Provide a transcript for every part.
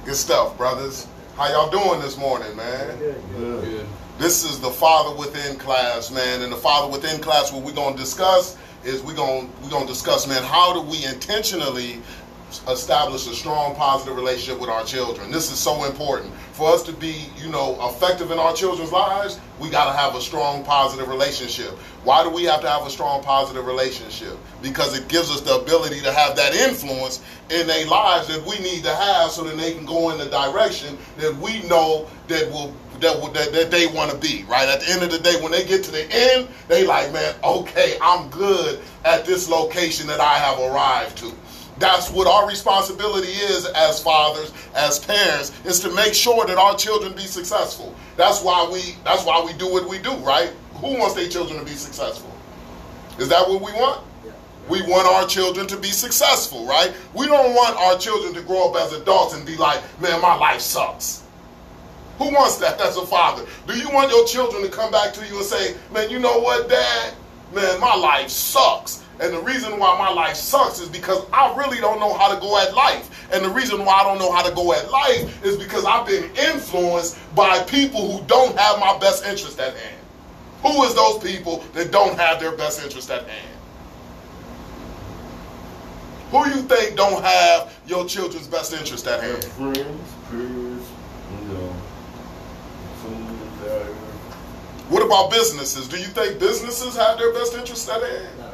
Good stuff, brothers. How y'all doing this morning, man? Good. This is the Father Within class, man. And the Father Within class, what we're going to discuss is we're going to discuss, man, how do we intentionally establish a strong, positive relationship with our children. This is so important. For us to be, effective in our children's lives, we got to have a strong, positive relationship. Why do we have to have a strong, positive relationship? Because it gives us the ability to have that influence in their lives that we need to have so that they can go in the direction that we know that they want to be, right? At the end of the day, when they get to the end, they like, man, okay, I'm good at this location that I have arrived to. That's what our responsibility is as fathers, as parents, is to make sure that our children be successful. That's why we do what we do, right? Who wants their children to be successful? Is that what we want? Yeah. We want our children to be successful, right? We don't want our children to grow up as adults and be like, man, my life sucks. Who wants that as a father? Do you want your children to come back to you and say, man, you know what, Dad? Man, my life sucks. And the reason why my life sucks is because I really don't know how to go at life. And the reason why I don't know how to go at life is because I've been influenced by people who don't have my best interest at hand. Who is those people that don't have their best interest at hand? Who you think don't have your children's best interest at hand? Friends, peers, What about businesses? Do you think businesses have their best interest at hand? No.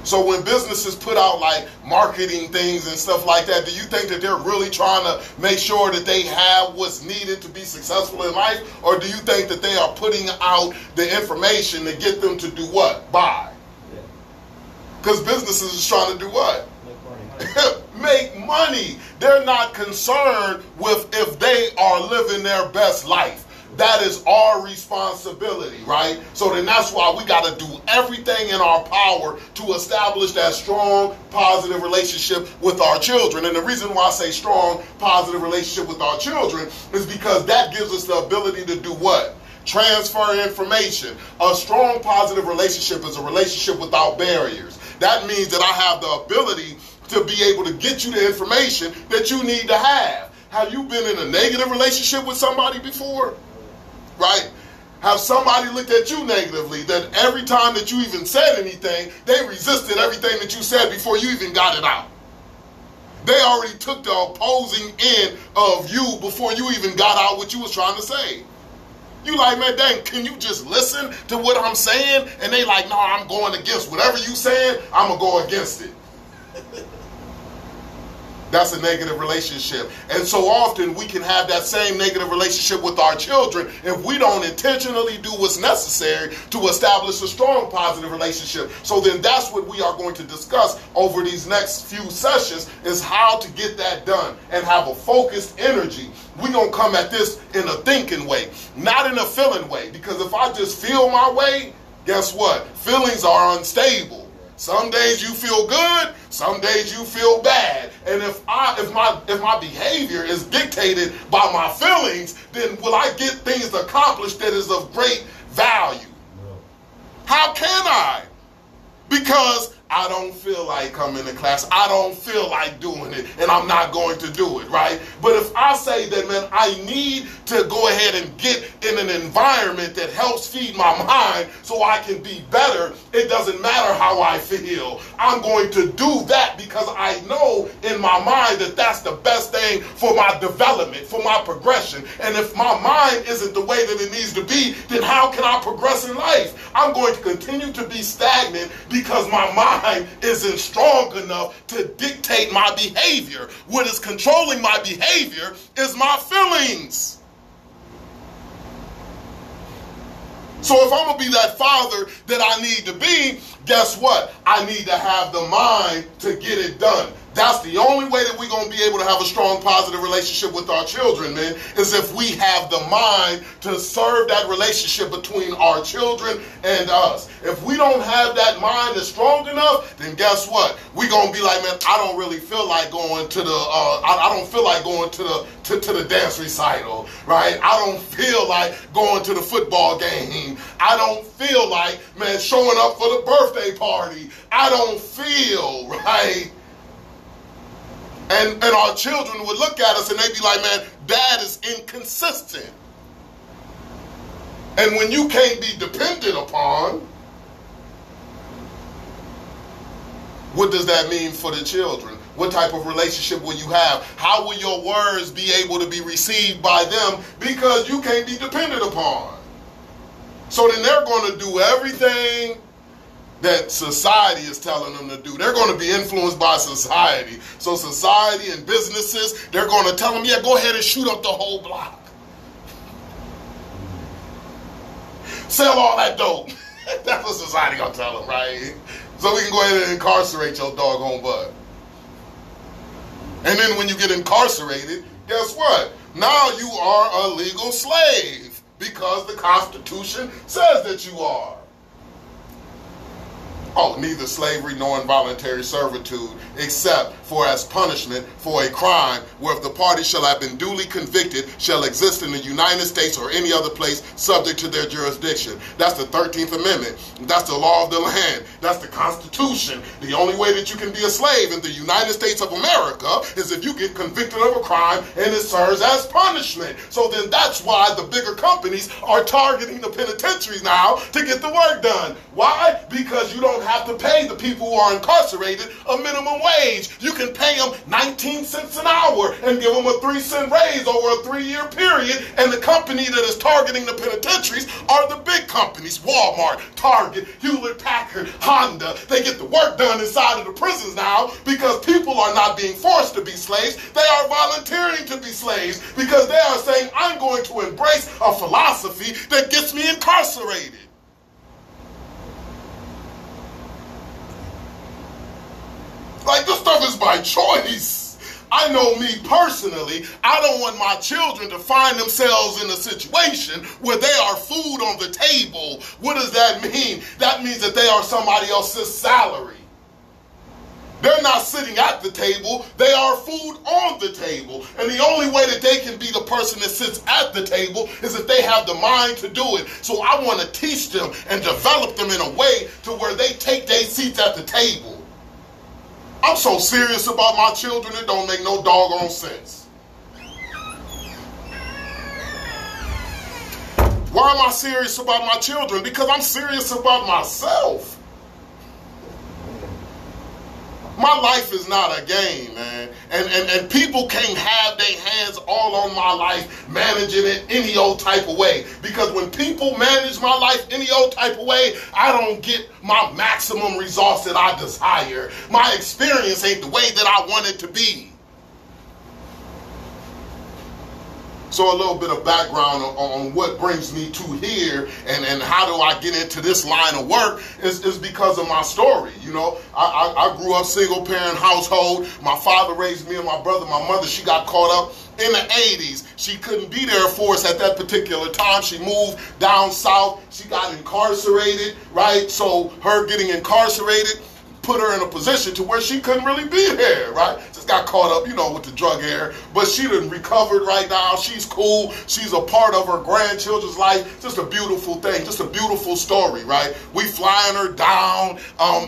So when businesses put out like marketing things and stuff like that, do you think that they're really trying to make sure that they have what's needed to be successful in life? Or do you think that they are putting out the information to get them to do what? Buy. Because businesses is trying to do what? Make money. Make money. They're not concerned with if they are living their best life. That is our responsibility, right? So then that's why we got to do everything in our power to establish that strong, positive relationship with our children. And the reason why I say strong, positive relationship with our children is because that gives us the ability to do what? Transfer information. A strong, positive relationship is a relationship without barriers. That means that I have the ability to be able to get you the information that you need to have. Have you been in a negative relationship with somebody before? Right? Have somebody looked at you negatively that every time that you even said anything, they resisted everything that you said before you even got it out. They already took the opposing end of you before you even got out what you was trying to say. You like, man, dang, can you just listen to what I'm saying? And they like, no, I'm going against whatever you saying, I'm going to go against it. That's a negative relationship. And so often we can have that same negative relationship with our children if we don't intentionally do what's necessary to establish a strong positive relationship. So then that's what we are going to discuss over these next few sessions, is how to get that done and have a focused energy. We're going to come at this in a thinking way, not in a feeling way. Because if I just feel my way, guess what? Feelings are unstable. Some days you feel good, some days you feel bad. And if my behavior is dictated by my feelings, then will I get things accomplished that is of great value? No. How can I? Because I don't feel like coming to class. I don't feel like doing it, and I'm not going to do it, right? But if I say that, man, I need to go ahead and get in an environment that helps feed my mind so I can be better, it doesn't matter how I feel. I'm going to do that because I know in my mind that that's the best thing for my development, for my progression. And if my mind isn't the way that it needs to be, then how can I progress in life? I'm going to continue to be stagnant because my mind isn't strong enough to dictate my behavior. What is controlling my behavior is my feelings. So if I'm going to be that father that I need to be, guess what? I need to have the mind to get it done. That's the only way that we're going to be able to have a strong, positive relationship with our children, man, is if we have the mind to serve that relationship between our children and us. If we don't have that mind that's strong enough, then guess what? We're going to be like, man, I don't really feel like going to the, I don't feel like going to the dance recital, right? I don't feel like going to the football game. I don't feel like, man, showing up for the birthday party. I don't feel, right? And our children would look at us and they'd be like, man, dad is inconsistent. And when you can't be depended upon, what does that mean for the children? What type of relationship will you have? How will your words be able to be received by them because you can't be depended upon? So then they're going to do everything that society is telling them to do. They're going to be influenced by society. So society and businesses, they're going to tell them, yeah, go ahead and shoot up the whole block. Sell all that dope. That's what society going to tell them, right? So we can go ahead and incarcerate your doggone butt. And then when you get incarcerated, guess what? Now you are a legal slave because the Constitution says that you are. Oh, neither slavery nor involuntary servitude, except for as punishment for a crime, where if the party shall have been duly convicted, shall exist in the United States or any other place subject to their jurisdiction. That's the 13th Amendment. That's the law of the land. That's the Constitution. The only way that you can be a slave in the United States of America is if you get convicted of a crime and it serves as punishment. So then that's why the bigger companies are targeting the penitentiaries now to get the work done. Why? Because you don't have to pay the people who are incarcerated a minimum wage. You can pay them 19 cents an hour and give them a 3-cent raise over a 3-year period. And the company that is targeting the penitentiaries are the big companies. Walmart, Target, Hewlett-Packard, Honda. They get the work done inside of the prisons now because people are not being forced to be slaves. They are volunteering to be slaves because they are saying, I'm going to embrace a philosophy that gets me incarcerated. Like, this stuff is by choice. I know me personally, I don't want my children to find themselves in a situation where they are food on the table. What does that mean? That means that they are somebody else's salary. They're not sitting at the table, they are food on the table. And the only way that they can be the person that sits at the table is if they have the mind to do it. So I want to teach them and develop them in a way to where they take their seats at the table. I'm so serious about my children, it don't make no doggone sense. Why am I serious about my children? Because I'm serious about myself. My life is not a game, man. And people can't have their hands all on my life, managing it any old type of way. Because when people manage my life any old type of way, I don't get my maximum results that I desire. My experience ain't the way that I want it to be. So a little bit of background on what brings me to here and how do I get into this line of work is because of my story. You know, I grew up single parent household. My father raised me and my brother. My mother, she got caught up in the 80s. She couldn't be there for us at that particular time. She moved down south. She got incarcerated, right? So her getting incarcerated put her in a position to where she couldn't really be here, right? Just got caught up, you know, with the drug era. But she done recovered right now. She's cool. She's a part of her grandchildren's life. Just a beautiful thing. Just a beautiful story, right? We flying her down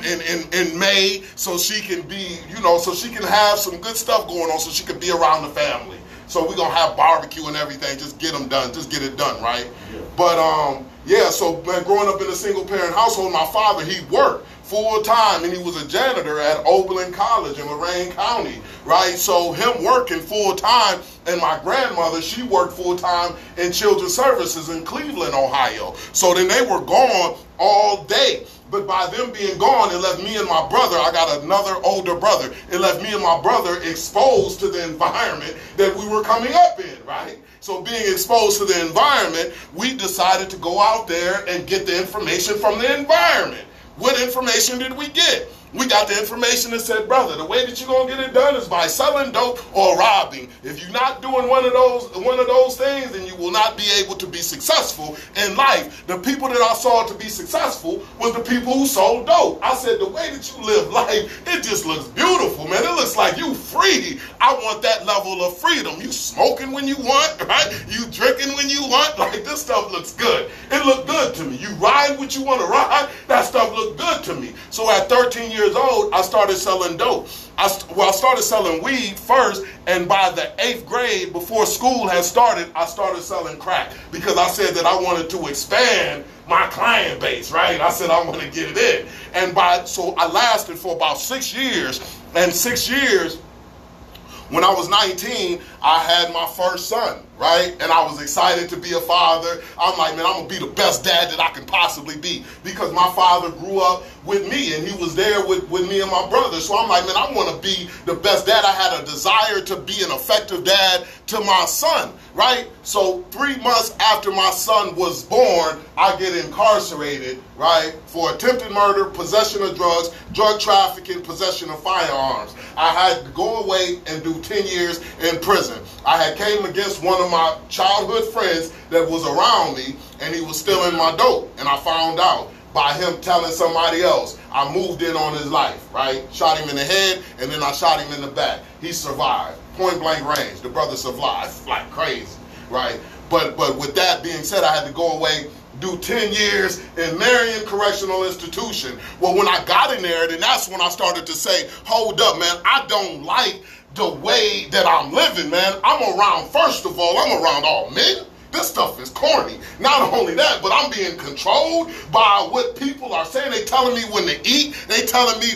in May so she can be, you know, so she can have some good stuff going on so she can be around the family. So we're going to have barbecue and everything. Just get them done. Just get it done, right? Yeah. But, yeah, so man, growing up in a single parent household, my father, he worked full time and he was a janitor at Oberlin College in Lorain County, right? So him working full time, and my grandmother, she worked full time in children's services in Cleveland, Ohio. So then they were gone all day. But by them being gone, it left me and my brother, I got another older brother, it left me and my brother exposed to the environment that we were coming up in, right? So being exposed to the environment, we decided to go out there and get the information from the environment. What information did we get? We got the information that said, brother, the way that you're going to get it done is by selling dope or robbing. If you're not doing one of those things, then you will not be able to be successful in life. The people that I saw to be successful was the people who sold dope. I said, the way that you live life, it just looks beautiful, man. It looks like you free. I want that level of freedom. You smoking when you want, right? You drinking when you want. Like, this stuff looks good. It looked good to me. You ride what you want to ride. That stuff looked good to me. So at 13 years years old, I started selling dope. I started selling weed first, and by the 8th grade, before school had started, I started selling crack because I said that I wanted to expand my client base, right? I said I want to get it in. And so I lasted for about 6 years, and 6 years, when I was 19, I had my first son, right? And I was excited to be a father. I'm like, man, I'm going to be the best dad that I can possibly be because my father grew up with me and he was there with me and my brother. So I'm like, man, I want to be the best dad. I had a desire to be an effective dad to my son, right? So 3 months after my son was born, I get incarcerated, right, for attempted murder, possession of drugs, drug trafficking, possession of firearms. I had to go away and do 10 years in prison. I had came against one of my childhood friends that was around me, and he was stealing my dope. And I found out by him telling somebody else. I moved in on his life, right? Shot him in the head, and then I shot him in the back. He survived. Point blank range. The brother survived like crazy, right? But with that being said, I had to go away, do 10 years in Marion Correctional Institution. Well, when I got in there, then that's when I started to say, hold up, man, I don't like the way that I'm living, man. I'm around, first of all, I'm around all men. This stuff is corny. Not only that, but I'm being controlled by what people are saying. They telling me when to eat. They telling me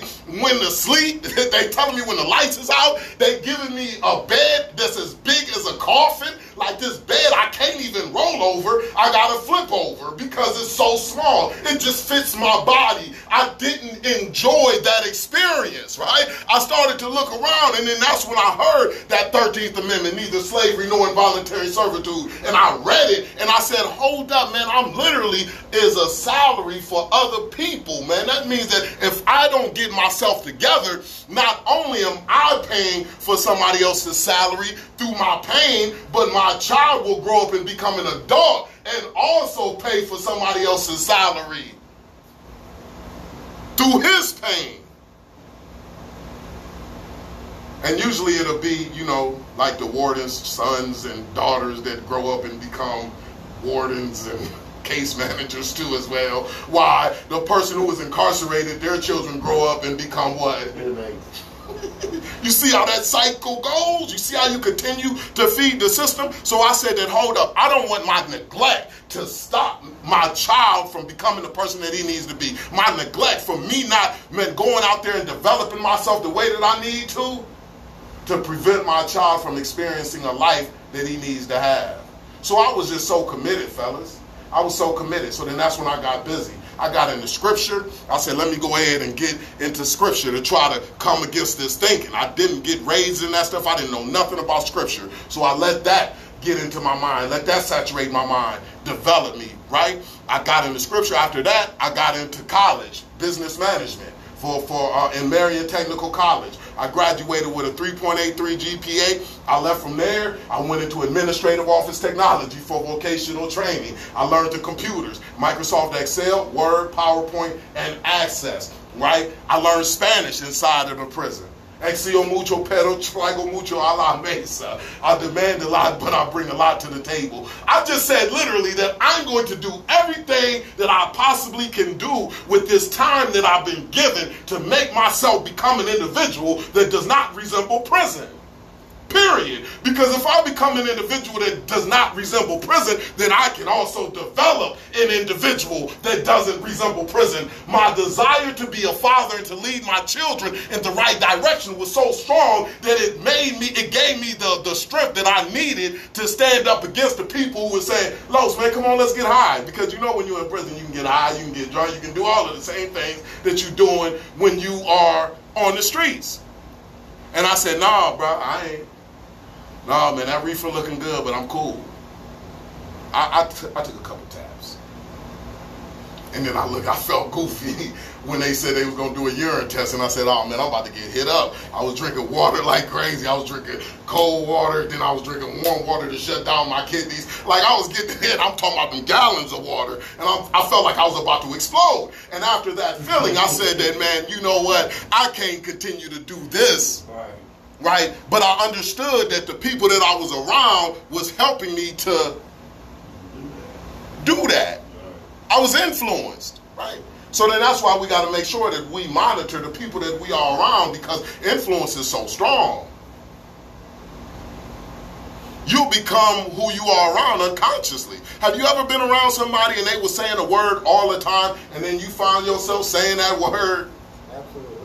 when to sleep. They telling me when the lights is out. They giving me a bed that's as big as a coffin. Like this bed, I can't even roll over. I gotta flip over because it's so small. It just fits my body. I didn't enjoy that experience, right? I started to look around, and then that's when I heard that 13th Amendment, neither slavery nor involuntary servitude. And I read it, and I said, hold up, man, I'm literally is a salary for other people, man. That means that if I don't get myself together, not only am I paying for somebody else's salary through my pain, but my child will grow up and become an adult and also pay for somebody else's salary through his pain. And usually it'll be, you know, like the warden's sons and daughters that grow up and become wardens and case managers too as well. Why? The person who was incarcerated, their children grow up and become what? You see how that cycle goes? You see how you continue to feed the system? So I said that, hold up, I don't want my neglect to stop my child from becoming the person that he needs to be. My neglect from me not going out there and developing myself the way that I need to prevent my child from experiencing a life that he needs to have. So I was just so committed, fellas. I was so committed. So then that's when I got busy. I got into scripture. I said, let me go ahead and get into scripture to try to come against this thinking. I didn't get raised in that stuff. I didn't know nothing about scripture. So I let that get into my mind. Let that saturate my mind, develop me, right? I got into scripture. After that, I got into college, business management in Marion Technical College. I graduated with a 3.83 GPA. I left from there. I went into administrative office technology for vocational training. I learned the computers, Microsoft Excel, Word, PowerPoint, and Access, right? I learned Spanish inside of the prison. Exio mucho, pero traigo mucho a la mesa. I demand a lot, but I bring a lot to the table. I just said literally that I'm going to do everything that I possibly can do with this time that I've been given to make myself become an individual that does not resemble prison. Period. Because if I become an individual that does not resemble prison, then I can also develop an individual that doesn't resemble prison. My desire to be a father and to lead my children in the right direction was so strong that it gave me the strength that I needed to stand up against the people who were saying, Los, man, come on, let's get high. Because you know when you're in prison, you can get high, you can get drunk, you can do all of the same things that you're doing when you are on the streets. And I said, nah, bro, I ain't. Nah, man, that reefer looking good, but I'm cool. I took a couple taps. And then I felt goofy when they said they was going to do a urine test. And I said, oh, man, I'm about to get hit up. I was drinking water like crazy. I was drinking cold water. Then I was drinking warm water to shut down my kidneys. Like, I was getting hit. I'm talking about them gallons of water. And I felt like I was about to explode. And after that feeling, I said that, man, you know what? I can't continue to do this. Right? But I understood that the people that I was around was helping me to do that. I was influenced, right? So then that's why we got to make sure that we monitor the people that we are around, because influence is so strong. You become who you are around unconsciously. Have you ever been around somebody and they were saying a word all the time, and then you find yourself saying that word? Absolutely.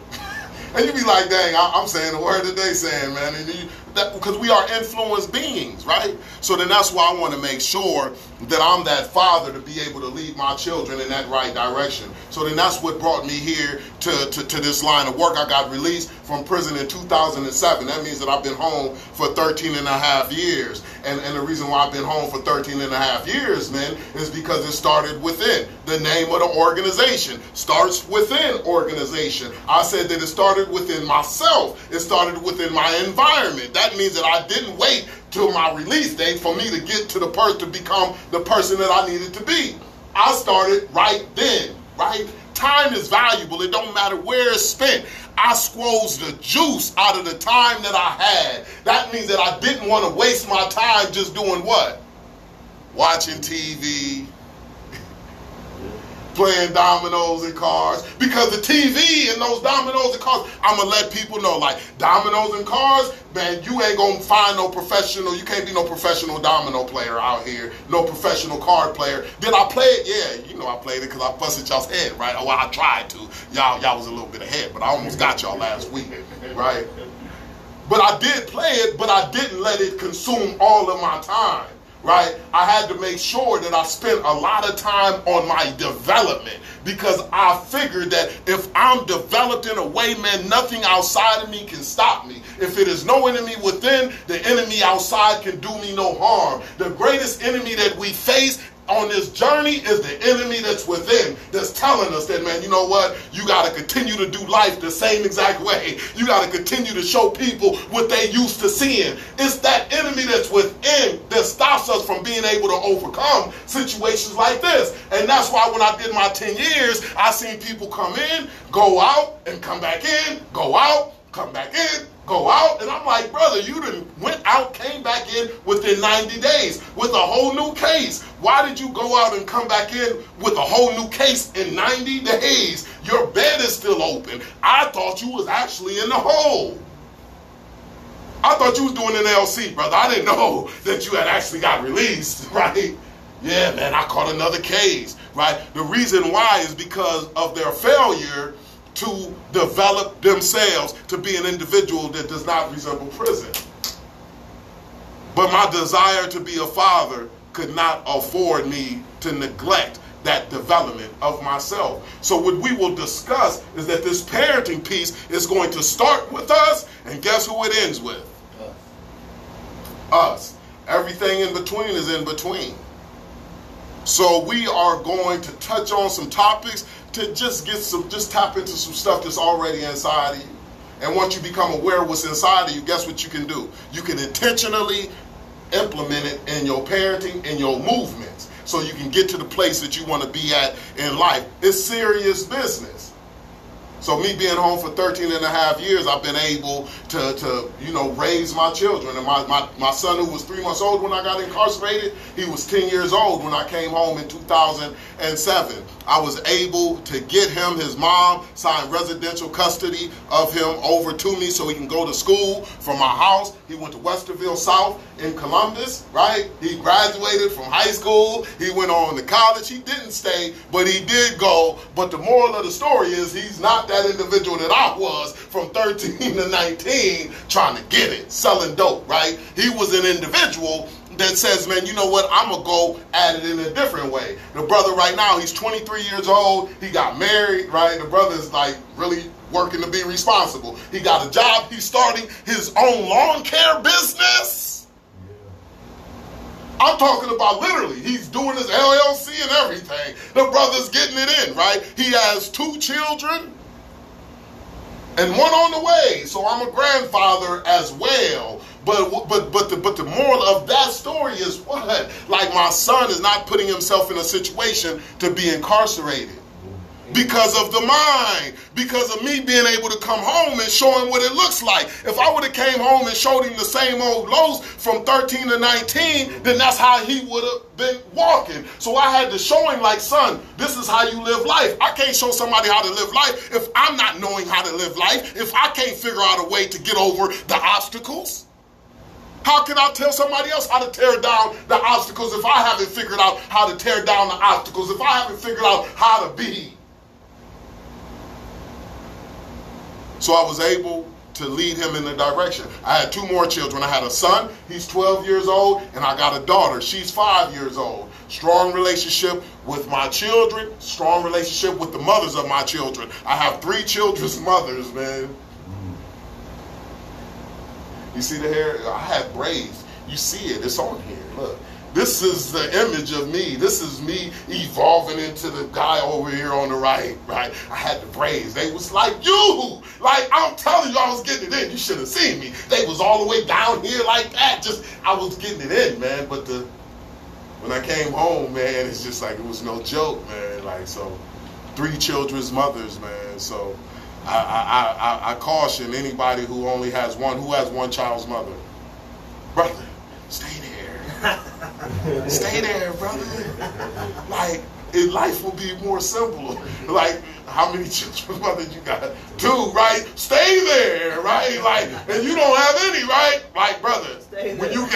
And you be like, dang, I'm saying the word that they saying, man. And because we are influenced beings, right? So then that's why I want to make sure that I'm that father to be able to lead my children in that right direction. So then that's what brought me here to this line of work. I got released from prison in 2007. That means that I've been home for 13 and a half years. And the reason why I've been home for 13 and a half years, man, is because it started within. The name of the organization starts within organization. I said that it started within myself. It started within my environment. That means that I didn't wait till my release date for me to get to the person to become the person that I needed to be. I started right then, right? Time is valuable. It don't matter where it's spent. I squeezed the juice out of the time that I had. That means that I didn't want to waste my time just doing what? Watching TV, playing dominoes and cards. Because the TV and those dominoes and cards, I'm going to let people know, like, dominoes and cards, man, you ain't going to find no professional, you can't be no professional domino player out here, no professional card player. Did I play it? Yeah, you know I played it because I busted y'all's head, right? Well, I tried to. Y'all was a little bit ahead, but I almost got y'all last week, right? But I did play it, but I didn't let it consume all of my time. Right? I had to make sure that I spent a lot of time on my development, because I figured that if I'm developed in a way, man, nothing outside of me can stop me. If it is no enemy within, the enemy outside can do me no harm. The greatest enemy that we face on this journey is the enemy that's within, that's telling us that, man, you know what? You got to continue to do life the same exact way. You got to continue to show people what they used to seeing. It's that enemy that's within that stops us from being able to overcome situations like this. And that's why when I did my 10 years, I seen people come in, go out, and come back in, go out, come back in, go out. And I'm like, brother, you done went out, came back in within 90 days with a whole new case. Why did you go out and come back in with a whole new case in 90 days? Your bed is still open. I thought you was actually in the hole. I thought you was doing an LC, brother. I didn't know that you had actually got released, right? Yeah, man, I caught another case, right? The reason why is because of their failure to develop themselves to be an individual that does not resemble prison. But my desire to be a father could not afford me to neglect that development of myself. So what we will discuss is that this parenting piece is going to start with us, and guess who it ends with? Us. Everything in between is in between. So we are going to touch on some topics to just tap into some stuff that's already inside of you. And once you become aware of what's inside of you, guess what you can do? You can intentionally implement it in your parenting, in your movements, so you can get to the place that you want to be at in life. It's serious business. So me being home for 13 and a half years, I've been able to raise my children. And my son, who was 3 months old when I got incarcerated, he was 10 years old when I came home in 2007. I was able to get him, his mom signed residential custody of him over to me so he can go to school from my house. He went to Westerville South in Columbus, right? He graduated from high school. He went on to college. He didn't stay, but he did go. But the moral of the story is he's not that individual that I was from 13 to 19 trying to get it, selling dope, right? He was an individual that says, man, you know what, I'm going to go at it in a different way. The brother right now, he's 23 years old. He got married, right? The brother's like really working to be responsible. He got a job. He's starting his own lawn care business. I'm talking about literally. He's doing his LLC and everything. The brother's getting it in, right? He has 2 children and 1 on the way. So I'm a grandfather as well. But the moral of that story is what? Like, my son is not putting himself in a situation to be incarcerated. Because of the mind. Because of me being able to come home and show him what it looks like. If I would have came home and showed him the same old lows from 13 to 19, then that's how he would have been walking. So I had to show him, like, son, this is how you live life. I can't show somebody how to live life if I'm not knowing how to live life, if I can't figure out a way to get over the obstacles. How can I tell somebody else how to tear down the obstacles if I haven't figured out how to tear down the obstacles, if I haven't figured out how to be? So I was able to lead him in the direction. I had 2 more children. I had a son, he's 12 years old, and I got a daughter, she's 5 years old. Strong relationship with my children, strong relationship with the mothers of my children. I have 3 children's mothers, man. You see the hair? I had braids. You see it. It's on here. Look. This is the image of me. This is me evolving into the guy over here on the right, right? I had the braids. They was like you. Like, I'm telling you, I was getting it in. You should have seen me. They was all the way down here like that. Just, I was getting it in, man. But when I came home, man, it's just like, it was no joke, man. Like, so 3 children's mothers, man. So I caution anybody who only has one, who has one child's mother. Brother, stay there. Stay there, brother. Like, life will be more simple. Like, how many children's mothers you got? 2, right? Stay there, right? Like, and you don't have any, right? Like, brother, when you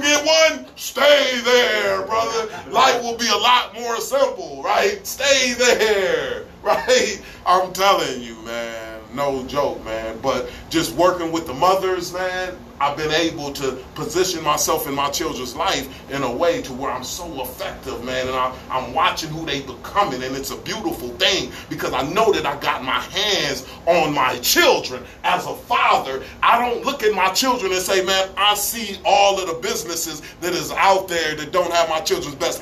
get one, stay there, brother. Life will be a lot more simple, right? Stay there, right? I'm telling you, man, no joke, man. But just working with the mothers, man, I've been able to position myself in my children's life in a way to where I'm so effective, man, and I'm watching who they becoming, and it's a beautiful thing because I know that I got my hands on my children. As a father, I don't look at my children and say, man, I see all of the businesses that is out there that don't have my children's best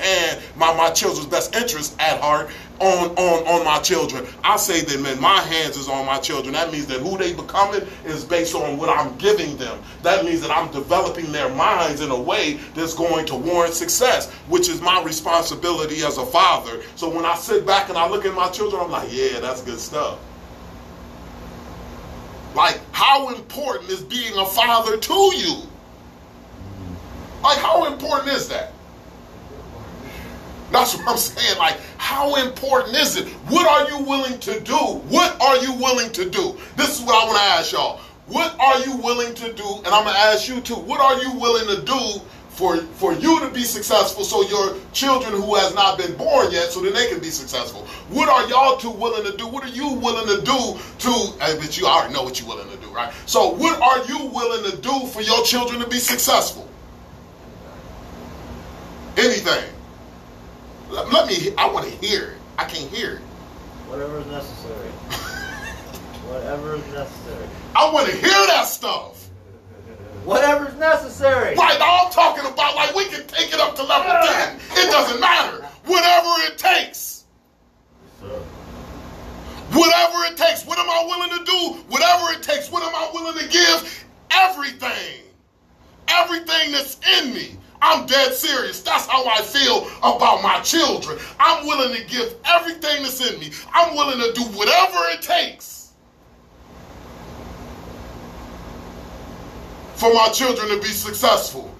my children's best interest at heart on my children. I say that, man, my hands is on my children. That means that who they becoming is based on what I'm giving them. That means that I'm developing their minds in a way that's going to warrant success, which is my responsibility as a father. So when I sit back and I look at my children, I'm like, yeah, that's good stuff. Like, how important is being a father to you? Like, how important is that? That's what I'm saying. Like, how important is it? What are you willing to do? What are you willing to do? This is what I want to ask y'all. What are you willing to do? And I'm going to ask you too. What are you willing to do for you to be successful so your children who has not been born yet, so that they can be successful? What are y'all two willing to do? What are you willing to do but you already know what you're willing to do, right? So what are you willing to do for your children to be successful? Anything. I want to hear it. I can't hear it. Whatever is necessary. Whatever is necessary. I want to hear that stuff. Whatever is necessary. Right, now I'm talking about, like, we can take it up to level 10. It doesn't matter. Whatever it takes. Whatever it takes. What am I willing to do? Whatever it takes. What am I willing to give? Everything. Everything that's in me. I'm dead serious. That's how I feel about my children. I'm willing to give everything that's in me. I'm willing to do whatever it takes for my children to be successful.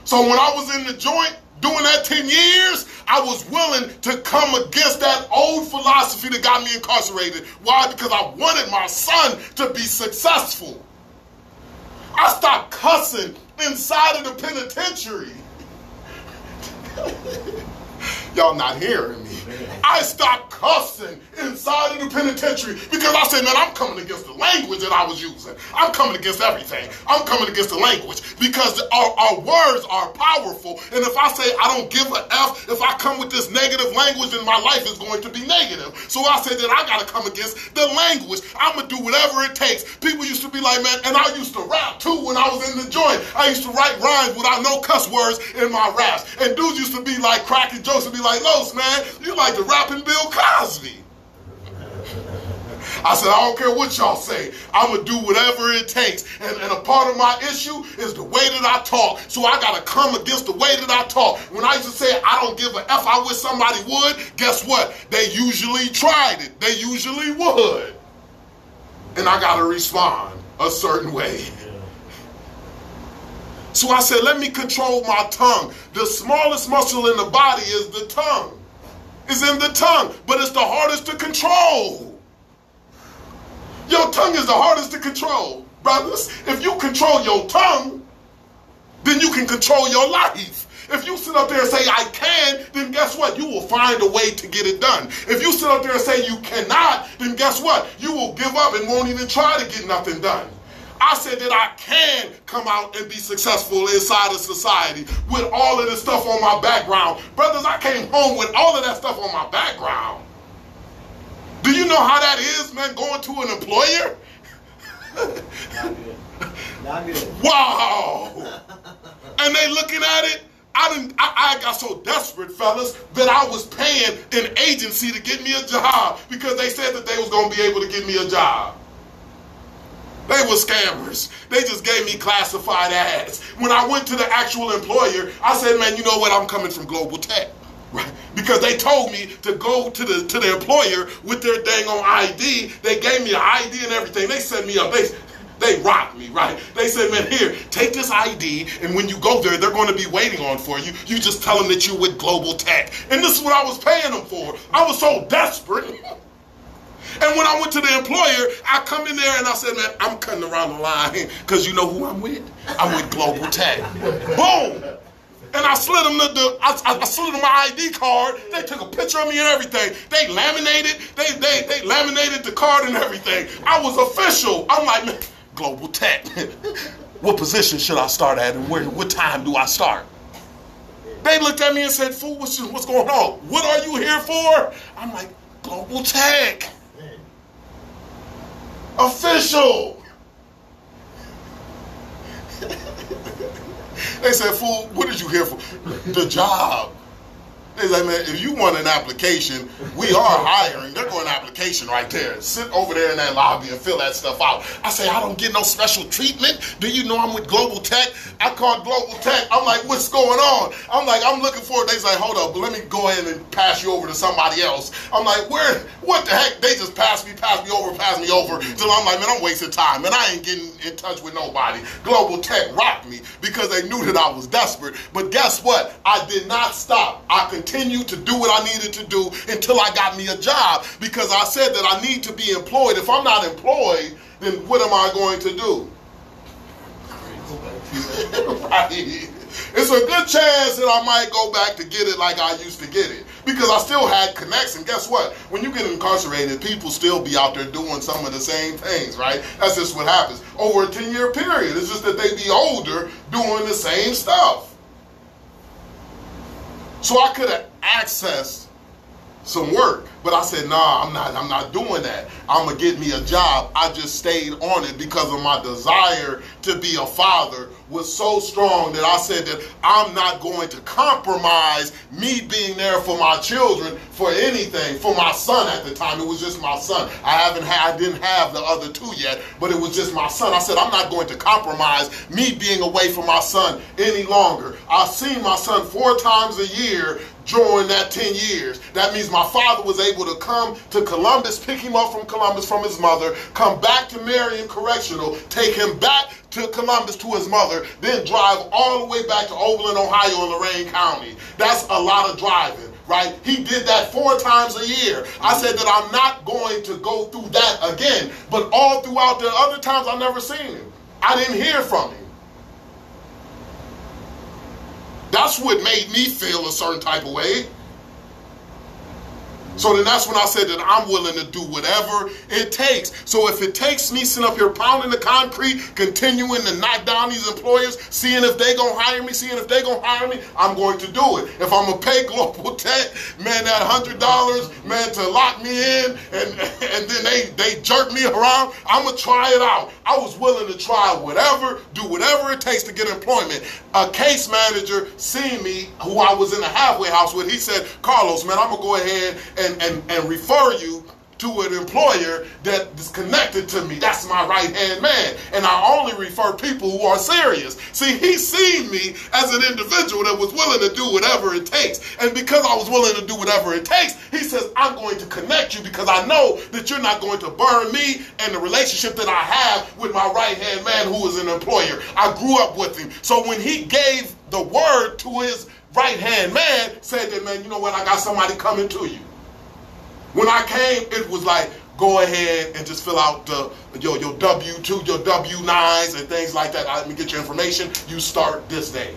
So when I was in the joint doing that 10 years, I was willing to come against that old philosophy that got me incarcerated. Why? Because I wanted my son to be successful. I stopped cussing inside of the penitentiary. Y'all not hearing me. I stopped cussing inside of the penitentiary because I said, man, I'm coming against the language that I was using. I'm coming against everything. I'm coming against the language because our words are powerful. And if I say I don't give a F, if I come with this negative language, then my life is going to be negative. So I said that I got to come against the language. I'm going to do whatever it takes. People used to be like, man, and I used to rap too when I was in the joint. I used to write rhymes without no cuss words in my raps. And dudes used to be like cracking jokes and be like, Los, man, you like the rapping Bill Cosby. I said, I don't care what y'all say. I'm going to do whatever it takes. And a part of my issue is the way that I talk. So I got to come against the way that I talk. When I used to say, I don't give a F, I wish somebody would, guess what? They usually tried it. They usually would. And I got to respond a certain way. So I said, let me control my tongue. The smallest muscle in the body is the tongue. It's in the tongue, but it's the hardest to control. Your tongue is the hardest to control, brothers. If you control your tongue, then you can control your life. If you sit up there and say, I can, then guess what? You will find a way to get it done. If you sit up there and say you cannot, then guess what? You will give up and won't even try to get nothing done. I said that I can come out and be successful inside of society with all of this stuff on my background. Brothers, I came home with all of that stuff on my background. Do you know how that is, man, going to an employer? Not good. Not good. Wow. And they looking at it. I got so desperate, fellas, that I was paying an agency to get me a job because they said that they was going to be able to get me a job. They were scammers. They just gave me classified ads. When I went to the actual employer, I said, man, you know what? I'm coming from Global Tech. Right? Because they told me to go to the employer with their dang on ID. They gave me an ID and everything. They set me up. They rocked me, right? They said, man, here, take this ID, and when you go there, they're going to be waiting on for you. You just tell them that you're with Global Tech. And this is what I was paying them for. I was so desperate. And when I went to the employer, I come in there and I said, man, I'm cutting around the line because you know who I'm with? I'm with Global Tech. Boom! And I slid them I slid them my ID card. They took a picture of me and everything. They laminated, they laminated the card and everything. I was official. I'm like, man, Global Tech. What position should I start at and what time do I start? They looked at me and said, fool, what's going on? What are you here for? I'm like, Global Tech. Official. They said, fool, what did you here for? The job. They said, man, if you want an application, we are hiring. They're going application right there. Sit over there in that lobby and fill that stuff out. I say, I don't get no special treatment. Do you know I'm with Global Tech? I called Global Tech. I'm like, what's going on? I'm like, I'm looking for it. They say, hold up, but let me go ahead and pass you over to somebody else. I'm like, what the heck? They just pass me over. Till I'm like, man, I'm wasting time. And I ain't getting in touch with nobody. Global Tech rocked me because they knew that I was desperate. But guess what? I did not stop. I continued to do what I needed to do until I got me a job because I said that I need to be employed. If I'm not employed, then what am I going to do? Right. It's a good chance that I might go back to get it like I used to get it because I still had connects. And guess what? When you get incarcerated, people still be out there doing some of the same things, right? That's just what happens over a 10-year period. It's just that they be older doing the same stuff. So I could have accessed some work, but I said, nah, I'm not doing that. I'm gonna get me a job. I just stayed on it because of my desire to be a father was so strong that I said that I'm not going to compromise me being there for my children for anything. For my son at the time, it was just my son. I didn't have the other two yet, but it was just my son. I said, I'm not going to compromise me being away from my son any longer. I've seen my son 4 times a year during that 10 years. That means my father was able to come to Columbus, pick him up from Columbus from his mother, come back to Marion Correctional, take him back to Columbus to his mother, then drive all the way back to Oberlin, Ohio in Lorain County. That's a lot of driving, right? He did that 4 times a year. I said that I'm not going to go through that again, but all throughout the other times I never seen him. I didn't hear from him. That's what made me feel a certain type of way. So then that's when I said that I'm willing to do whatever it takes. So if it takes me sitting up here pounding the concrete, continuing to knock down these employers, seeing if they gonna hire me, I'm going to do it. If I'm gonna pay Global Tech, man, that $100, man, to lock me in and then they jerk me around, I'm gonna try it out. I was willing to try whatever, do whatever it takes to get employment. A case manager seen me, who I was in a halfway house with, he said, Carlos, man, I'm gonna go ahead and refer you to an employer that is connected to me. That's my right-hand man. And I only refer people who are serious. See, he seen me as an individual that was willing to do whatever it takes. And because I was willing to do whatever it takes, he says, I'm going to connect you because I know that you're not going to burn me and the relationship that I have with my right-hand man who is an employer. I grew up with him. So when he gave the word to his right-hand man, said that, man, you know what, I got somebody coming to you. When I came, it was like, go ahead and just fill out your W-2, your W-9s and things like that. Let me get your information. You start this day.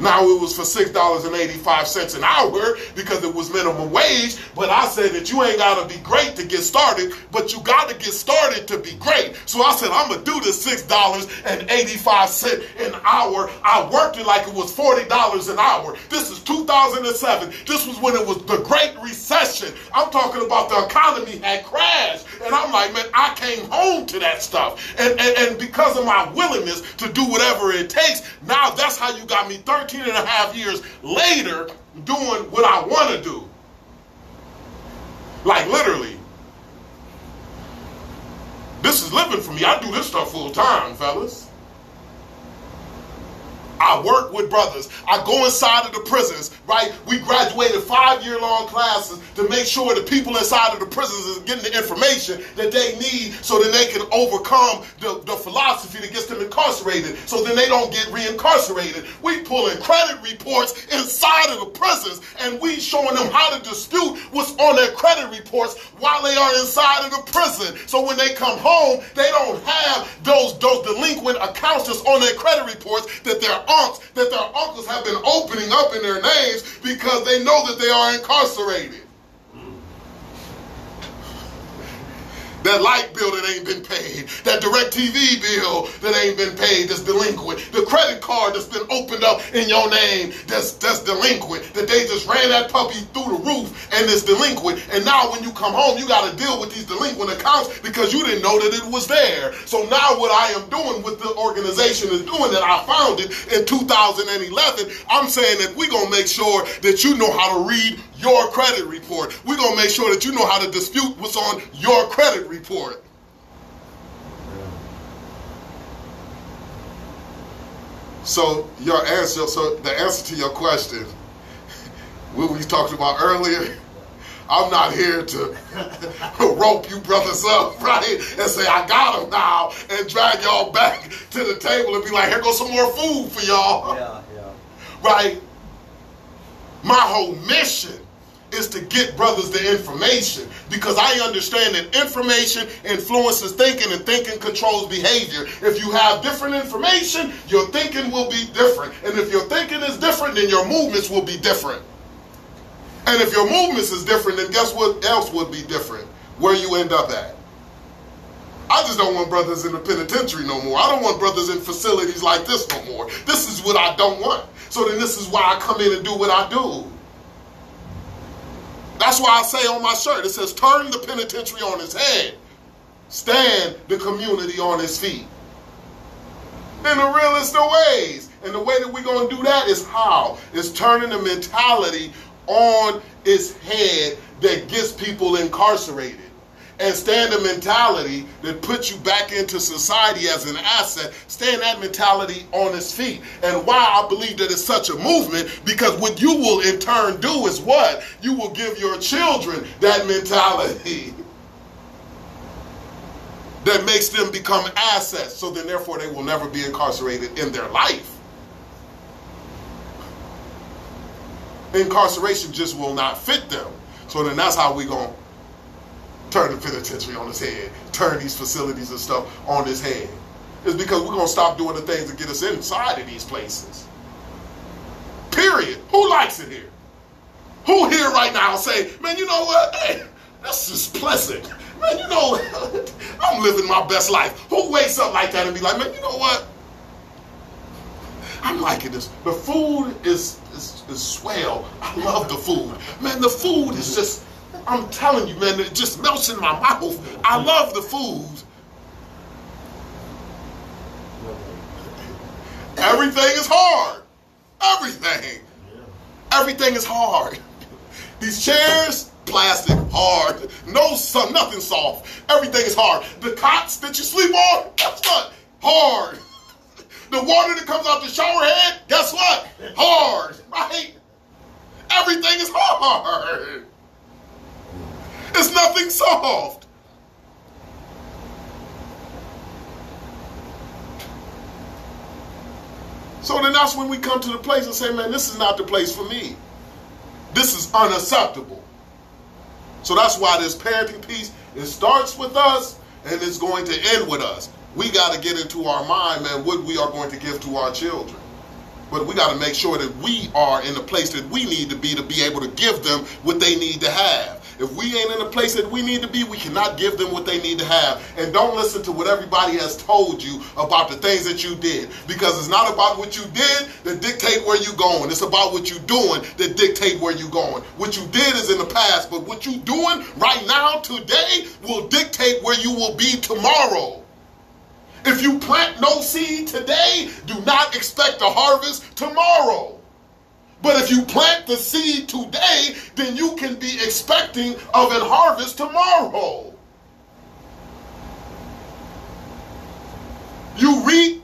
Now it was for $6.85 an hour because it was minimum wage, but I said that you ain't got to be great to get started, but you got to get started to be great. So I said, I'm going to do this $6.85 an hour. I worked it like it was $40 an hour. This is 2007. This was when it was the Great Recession. I'm talking about the economy had crashed. And I'm like, man, I came home to that stuff. And because of my willingness to do whatever it takes, now that's how you got me 13 and a half years later doing what I want to do. Like literally. This is living for me. I do this stuff full time, fellas. I work with brothers. I go inside of the prisons, right? We graduated 5-year-long classes to make sure the people inside of the prisons is getting the information that they need so that they can overcome the philosophy that gets them incarcerated so then they don't get reincarcerated. We pulling credit reports inside of the prisons and we showing them how to dispute what's on their credit reports while they are inside of the prison. So when they come home, they don't have those delinquent accounts that's on their credit reports that their uncles have been opening up in their names because they know that they are incarcerated. That light bill that ain't been paid, that DirecTV bill that ain't been paid that's delinquent, the credit card that's been opened up in your name that's delinquent, that they just ran that puppy through the roof and it's delinquent. And now when you come home, you got to deal with these delinquent accounts because you didn't know that it was there. So now what I am doing with the organization is doing that I founded in 2011, I'm saying that we're going to make sure that you know how to read your credit report. We're going to make sure that you know how to dispute what's on your credit report. So your answer, the answer to your question, what we talked about earlier, I'm not here to rope you brothers up, right? And say, I got them now, and drag y'all back to the table and be like, here goes some more food for y'all. Yeah. Right? My whole mission is to get brothers the information because I understand that information influences thinking and thinking controls behavior. If you have different information, your thinking will be different. And if your thinking is different, then your movements will be different. And if your movements is different, then guess what else would be different? Where you end up at. I just don't want brothers in the penitentiary no more. I don't want brothers in facilities like this no more. This is what I don't want. So then this is why I come in and do what I do. That's why I say on my shirt, it says, turn the penitentiary on its head. Stand the community on its feet. In the realest of ways. And the way that we're going to do that is how? It's turning the mentality on its head that gets people incarcerated. And stand the mentality that puts you back into society as an asset. Stand that mentality on its feet. And why I believe that it's such a movement, because what you will in turn do is what? You will give your children that mentality that makes them become assets. So then therefore they will never be incarcerated in their life. Incarceration just will not fit them. So then that's how we going to turn the penitentiary on his head, turn these facilities and stuff on his head. It's because we're going to stop doing the things that get us inside of these places. Period. Who likes it here? Who here right now say, man, you know what? Hey, this is pleasant. Man, you know what? I'm living my best life. Who wakes up like that and be like, man, you know what? I'm liking this. The food is swell. I love the food. Man, the food is just, I'm telling you, man, it just melts in my mouth. I love the food. Everything is hard. Everything. Everything is hard. These chairs, plastic, hard. No, nothing soft. Everything is hard. The cots that you sleep on, guess what? Hard. The water that comes out the shower head, guess what? Hard, right? Everything is hard. It's nothing soft. So then that's when we come to the place and say, man, this is not the place for me. This is unacceptable. So that's why this parenting piece, it starts with us and it's going to end with us. We got to get into our mind, man, what we are going to give to our children. But we got to make sure that we are in the place that we need to be able to give them what they need to have. If we ain't in the place that we need to be, we cannot give them what they need to have. And don't listen to what everybody has told you about the things that you did. Because it's not about what you did that dictate where you're going. It's about what you're doing that dictate where you're going. What you did is in the past, but what you're doing right now, today, will dictate where you will be tomorrow. If you plant no seed today, do not expect a harvest tomorrow. But if you plant the seed today, then you can be expecting of a harvest tomorrow. You reap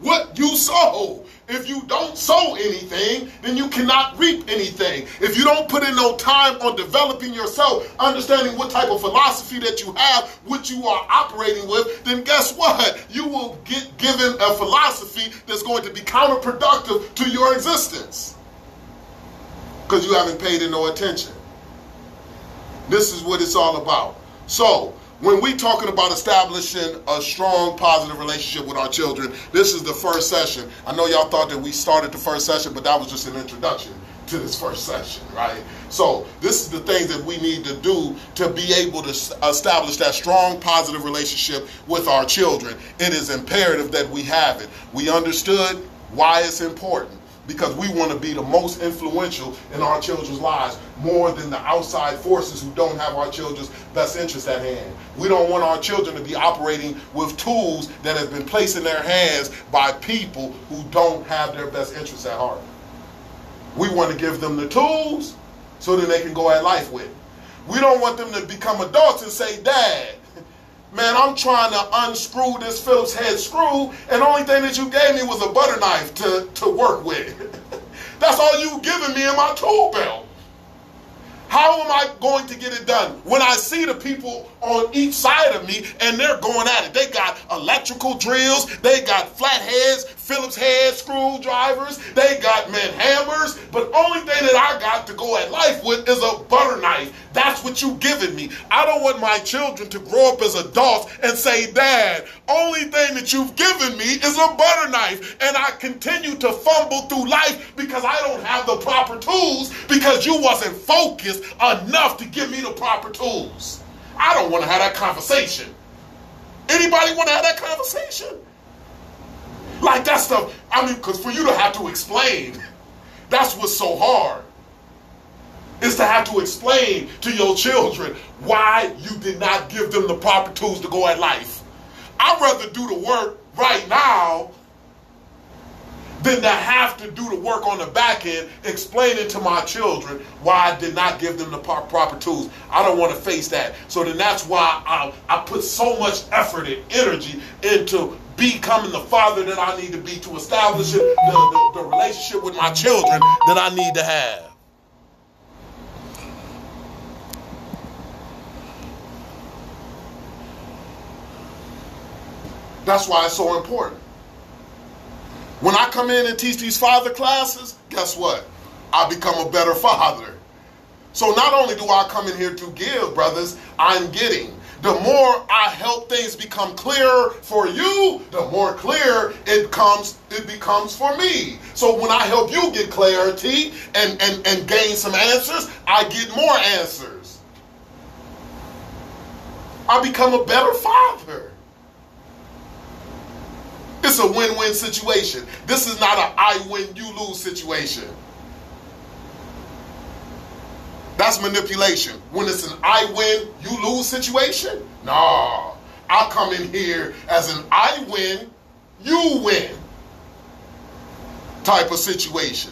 what you sow. If you don't sow anything, then you cannot reap anything. If you don't put in no time on developing yourself, understanding what type of philosophy that you have, what you are operating with, then guess what? You will get given a philosophy that's going to be counterproductive to your existence. Because you haven't paid it no attention. This is what it's all about. So, when we talking about establishing a strong, positive relationship with our children, this is the first session. I know y'all thought that we started the first session, but that was just an introduction to this first session, right? So, this is the things that we need to do to be able to establish that strong, positive relationship with our children. It is imperative that we have it. We understood why it's important. Because we want to be the most influential in our children's lives, more than the outside forces who don't have our children's best interest at hand. We don't want our children to be operating with tools that have been placed in their hands by people who don't have their best interests at heart. We want to give them the tools so that they can go at life with. We don't want them to become adults and say, Dad, man, I'm trying to unscrew this Phillips head screw, and the only thing that you gave me was a butter knife to work with. That's all you giving me in my tool belt. How am I going to get it done? When I see the people on each side of me and they're going at it. They got electrical drills, they got flatheads, Phillips head screwdrivers, they got, man, hammers, but only thing that I got to go at life with is a butter knife. That's what you giving me. I don't want my children to grow up as adults and say, Dad, only thing that you've given me is a butter knife, and I continue to fumble through life because I don't have the proper tools because you wasn't focused enough to give me the proper tools. I don't want to have that conversation. Anybody want to have that conversation? Like that stuff, I mean, because for you to have to explain, that's what's so hard. Is to have to explain to your children why you did not give them the proper tools to go at life. I'd rather do the work right now than to have to do the work on the back end, explaining to my children why I did not give them the proper tools. I don't want to face that. So then that's why I put so much effort and energy into becoming the father that I need to be to establish the relationship with my children that I need to have. That's why it's so important. When I come in and teach these father classes, guess what? I become a better father. So not only do I come in here to give, brothers, I'm getting. The more I help things become clearer for you, the more clear it becomes for me. So when I help you get clarity and gain some answers, I get more answers. I become a better father. It's a win-win situation. This is not an I win, you lose situation. That's manipulation. When it's an I win, you lose situation, nah. I'll come in here as an I win, you win type of situation.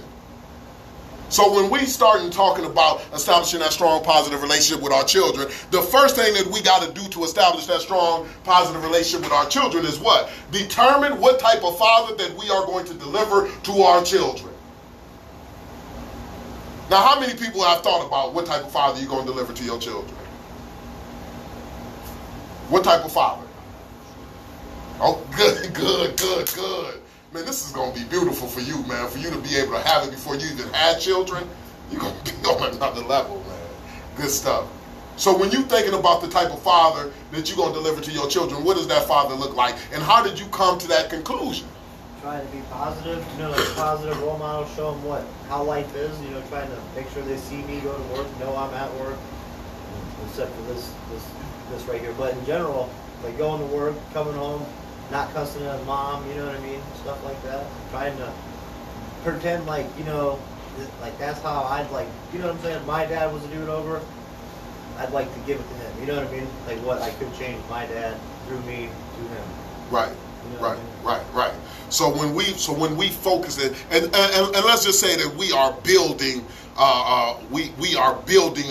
So when we start talking about establishing that strong, positive relationship with our children, the first thing that we got to do to establish that strong, positive relationship with our children is what? Determine what type of father that we are going to deliver to our children. Now, how many people have thought about what type of father you're going to deliver to your children? What type of father? Oh, good. Man, this is going to be beautiful for you, man. For you to be able to have it before you even had children, you're going to be on another level, man. Good stuff. So when you're thinking about the type of father that you're going to deliver to your children, what does that father look like? And how did you come to that conclusion? Trying to be positive, like positive role model, show them how life is, trying to make sure they see me go to work, know I'm at work, except for this right here. But in general, like going to work, coming home, not cussing at mom, you know what I mean? Stuff like that. Trying to pretend like, like that's how I'd like, you know what I'm saying? If my dad was to do it over, I'd like to give it to him. You know what I mean? Like what I could change my dad through me to him. Right. You know Right. So when we focus it, and let's just say that we are building, we are building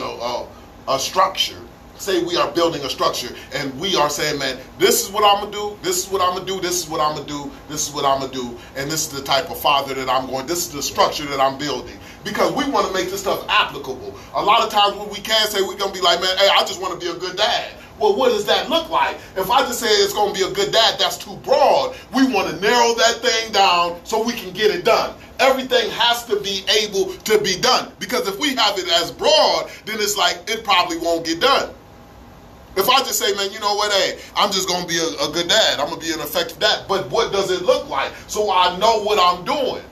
a structure. Say we are building a structure, and we are saying, man, this is what I'm gonna do. This is what I'm gonna do. This is what I'm gonna do. This is what I'm gonna do. And this is the type of father that I'm going. This is the structure that I'm building, because we want to make this stuff applicable. A lot of times when we can say we're gonna be like, man, hey, I just want to be a good dad. Well, what does that look like? If I just say it's going to be a good dad, that's too broad. We want to narrow that thing down so we can get it done. Everything has to be able to be done, because if we have it as broad, then it's like it probably won't get done. If I just say, man, you know what, hey, I'm just going to be a good dad. I'm going to be an effective dad. But what does it look like so I know what I'm doing?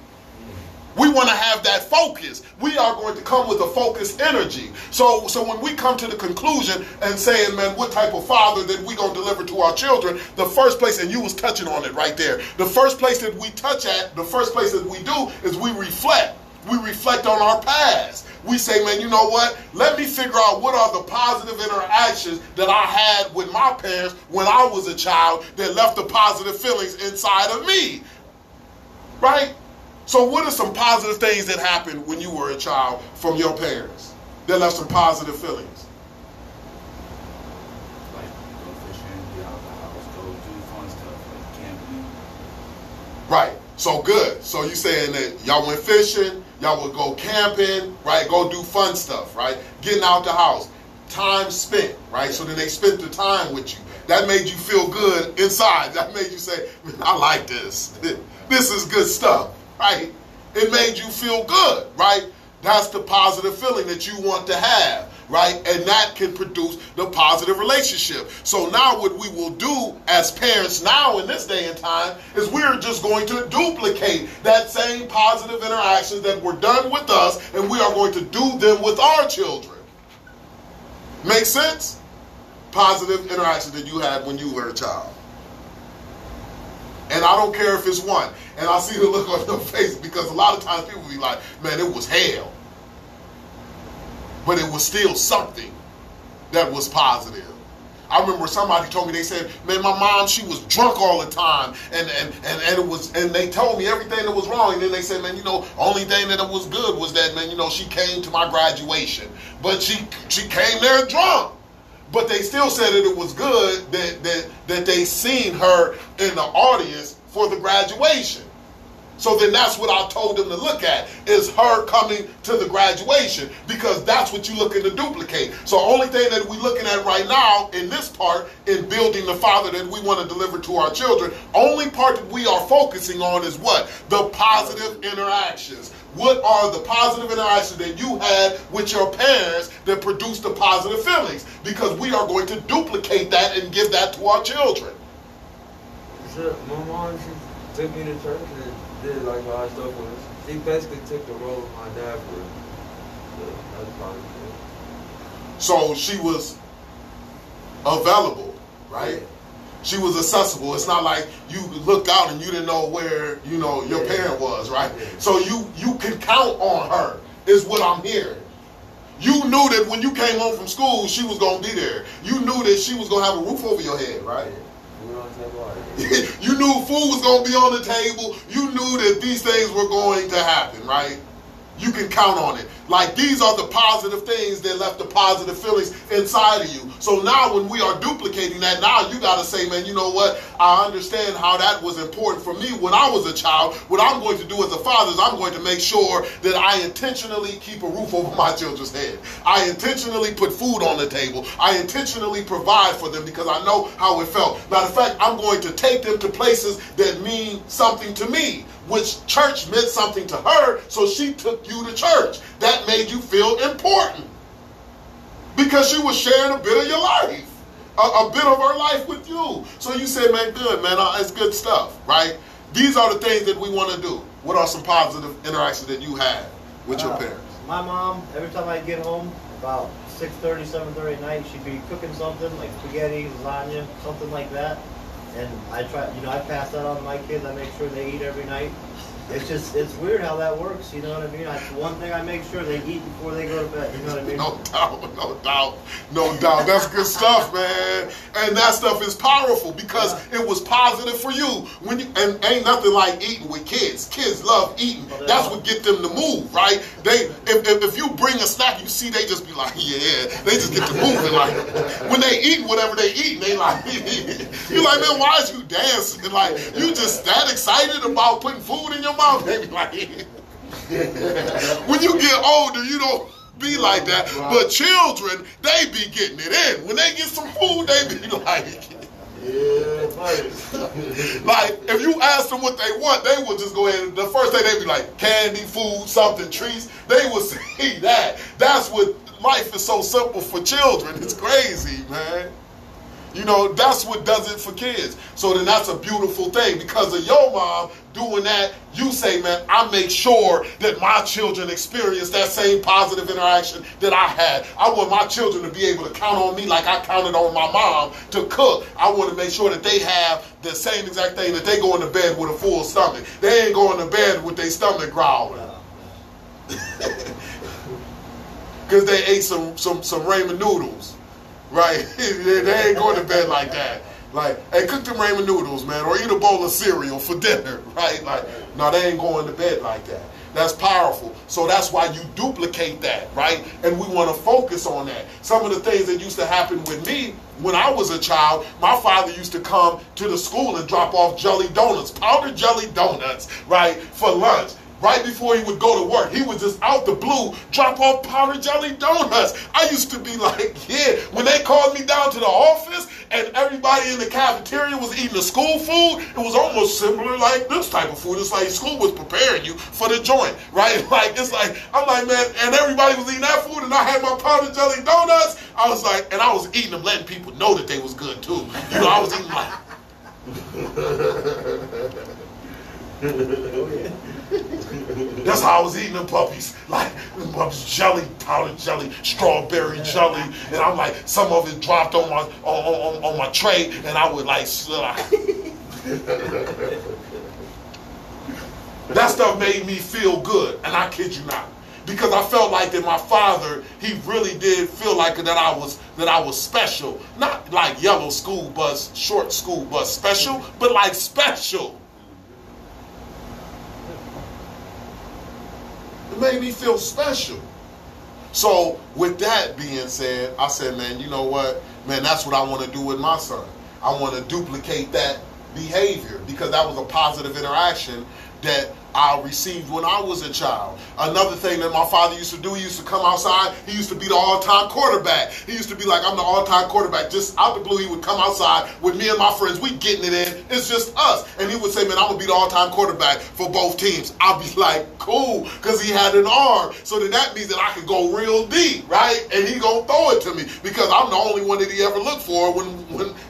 We want to have that focus. We are going to come with a focused energy. So when we come to the conclusion and saying, man, what type of father that we going to deliver to our children, the first place, and you was touching on it right there, the first place that we touch at, the first place that we do is we reflect. We reflect on our past. We say, man, you know what? Let me figure out what are the positive interactions that I had with my parents when I was a child that left the positive feelings inside of me. Right? So what are some positive things that happened when you were a child from your parents that left some positive feelings? Like go fishing, get out of the house, go do fun stuff like camping. Right. So good. So you saying that y'all went fishing, y'all would go camping, right? Go do fun stuff, right? Getting out the house. Time spent, right? So then they spent the time with you. That made you feel good inside. That made you say, man, I like this. This is good stuff. Right? It made you feel good, right? That's the positive feeling that you want to have, right? And that can produce the positive relationship. So now what we will do as parents now in this day and time is we're just going to duplicate that same positive interactions that were done with us, and we are going to do them with our children. Make sense? Positive interactions that you had when you were a child. And I don't care if it's one. And I see the look on your face, because a lot of times people be like, man, it was hell. But it was still something that was positive. I remember somebody told me, they said, man, my mom, she was drunk all the time. And they told me everything that was wrong. And then they said, man, only thing that was good was that, man, she came to my graduation. But she came there drunk. But they still said that it was good that they seen her in the audience for the graduation. So then that's what I told them to look at, is her coming to the graduation, because that's what you're looking to duplicate. So only thing that we're looking at right now in this part, in building the father that we want to deliver to our children, only part that we are focusing on is what? The positive interactions. What are the positive interactions that you had with your parents that produced the positive feelings? Because we are going to duplicate that and give that to our children. So my mom, she took me to church and did like a lot of stuff with us. She basically took the role of my dad for the positive. So she was available, right? Yeah. She was accessible. It's not like you looked out and you didn't know where, your parent was, right? Yeah. So you can count on her, is what I'm hearing. You knew that when you came home from school, she was going to be there. You knew that she was going to have a roof over your head, right? Yeah. You knew food was going to be on the table. You knew that these things were going to happen, right? You can count on it. Like, these are the positive things that left the positive feelings inside of you. So now when we are duplicating that, now you got to say, man, you know what? I understand how that was important for me when I was a child. What I'm going to do as a father is I'm going to make sure that I intentionally keep a roof over my children's head. I intentionally put food on the table. I intentionally provide for them because I know how it felt. Matter of fact, I'm going to take them to places that mean something to me, which church meant something to her, so she took you to church. That made you feel important because she was sharing a bit of your life, a bit of her life with you. So you said, man, good, man, it's good stuff, right? These are the things that we want to do. What are some positive interactions that you had with your parents? My mom, every time I get home, about 6:30, 7:30 at night, she'd be cooking something like spaghetti, lasagna, something like that. And I try, I pass that on to my kids. I make sure they eat every night. It's weird how that works, you know what I mean? One thing I make sure they eat before they go to bed, you know what I mean? No doubt. That's good stuff, man. And that stuff is powerful because it was positive for you. And ain't nothing like eating with kids. Kids love eating. That's what get them to move, right? If you bring a snack, you see they just be like, yeah, they just get to moving. Like, when they eat whatever they eat, they like, you're like, man, why is you dancing? Like, you just that excited about putting food in your mouth? They be like, when you get older, you don't be like that. Right. But children, they be getting it in. When they get some food, they be like, like, if you ask them what they want, they will just go ahead and the first thing they be like, candy, food, something, treats. They will see that. That's what life is so simple for children. It's crazy, man. That's what does it for kids. So then that's a beautiful thing. Because of your mom doing that, you say, man, I make sure that my children experience that same positive interaction that I had. I want my children to be able to count on me like I counted on my mom to cook. I want to make sure that they have the same exact thing, that they go into bed with a full stomach. They ain't going to bed with their stomach growling. Because they ate some ramen noodles. Right? They ain't going to bed like that. Like, hey, cook them ramen noodles, man, or eat a bowl of cereal for dinner, right? Like, no, they ain't going to bed like that. That's powerful. So that's why you duplicate that, right? And we want to focus on that. Some of the things that used to happen with me when I was a child, my father used to come to the school and drop off jelly donuts, powdered jelly donuts, right, for lunch. Right before he would go to work, he would just out the blue drop off powdered jelly donuts. I used to be like, yeah. When they called me down to the office and everybody in the cafeteria was eating the school food, it was almost similar like this type of food. It's like school was preparing you for the joint, right? Like, it's like, I'm like, man, and everybody was eating that food and I had my powdered jelly donuts. I was like, and I was eating them, letting people know that they was good too. I was eating like... That's how I was eating them puppies. Like, them puppies, jelly, powdered jelly, strawberry jelly. And I'm like, some of it dropped on my tray, and I would like, that stuff made me feel good, and I kid you not. Because I felt like that my father, he really did feel like that I was special. Not like yellow school bus, short school bus special, but like special. It made me feel special. So with that being said, I said, man, you know what? Man, that's what I want to do with my son. I want to duplicate that behavior because that was a positive interaction that I received when I was a child. Another thing that my father used to do, he used to come outside, he used to be the all-time quarterback. He used to be like, I'm the all-time quarterback. Just out the blue, he would come outside with me and my friends. We getting it in. It's just us. And he would say, man, I'm going to be the all-time quarterback for both teams. I'll be like, cool, because he had an arm. So then that means that I could go real deep, right? And he going to throw it to me because I'm the only one that he ever looked for when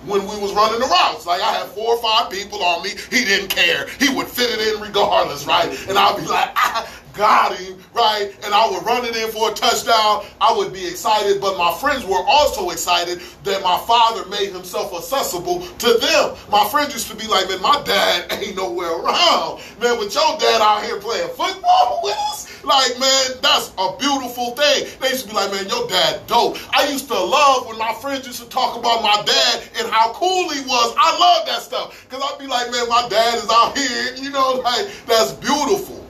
we was running the routes. Like, I had 4 or 5 people on me. He didn't care. He would fit it in regardless, right? And I'll be like, I got him, right? And I would run it in for a touchdown. I would be excited, but my friends were also excited that my father made himself accessible to them. My friends used to be like, man, my dad ain't nowhere around. Man, with your dad out here playing football with us? Like, man, that's a beautiful thing. They used to be like, man, your dad dope. I used to love when my friends used to talk about my dad and how cool he was. I love that stuff. Because I'd be like, man, my dad is out here. Like, that's beautiful.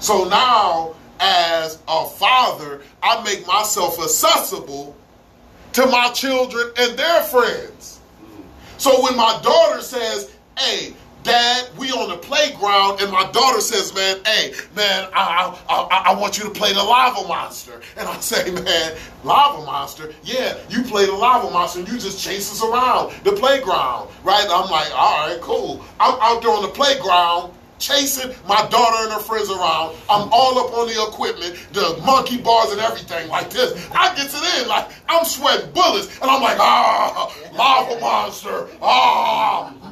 So now, as a father, I make myself accessible to my children and their friends. So when my daughter says, hey, Dad, we on the playground, and my daughter says, man, hey, man, I want you to play the lava monster. And I say, man, lava monster? Yeah, you play the lava monster, and you just chase us around the playground, right? I'm like, all right, cool. I'm out there on the playground chasing my daughter and her friends around. I'm all up on the equipment, the monkey bars and everything like this. I gets it in, like I'm sweating bullets, and I'm like, lava monster,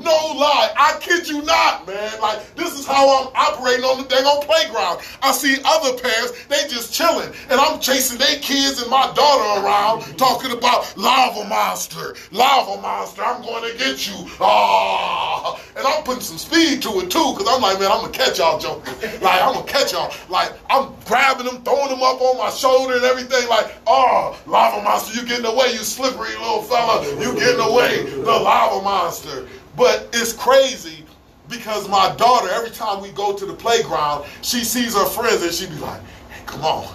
no lie, I kid you not, man. Like, this is how I'm operating on the dang on playground. I see other parents, they just chilling, and I'm chasing their kids and my daughter around, talking about lava monster, I'm going to get you, and I'm putting some speed to it too, because I'm like, man, I'm gonna catch y'all joking. Like, I'm gonna catch y'all. Like, I'm grabbing them, throwing them up on my shoulder and everything. Like, lava monster, you getting away, you slippery little fella. You getting away, the lava monster. But it's crazy because my daughter, every time we go to the playground, she sees her friends and she be like, hey, come on.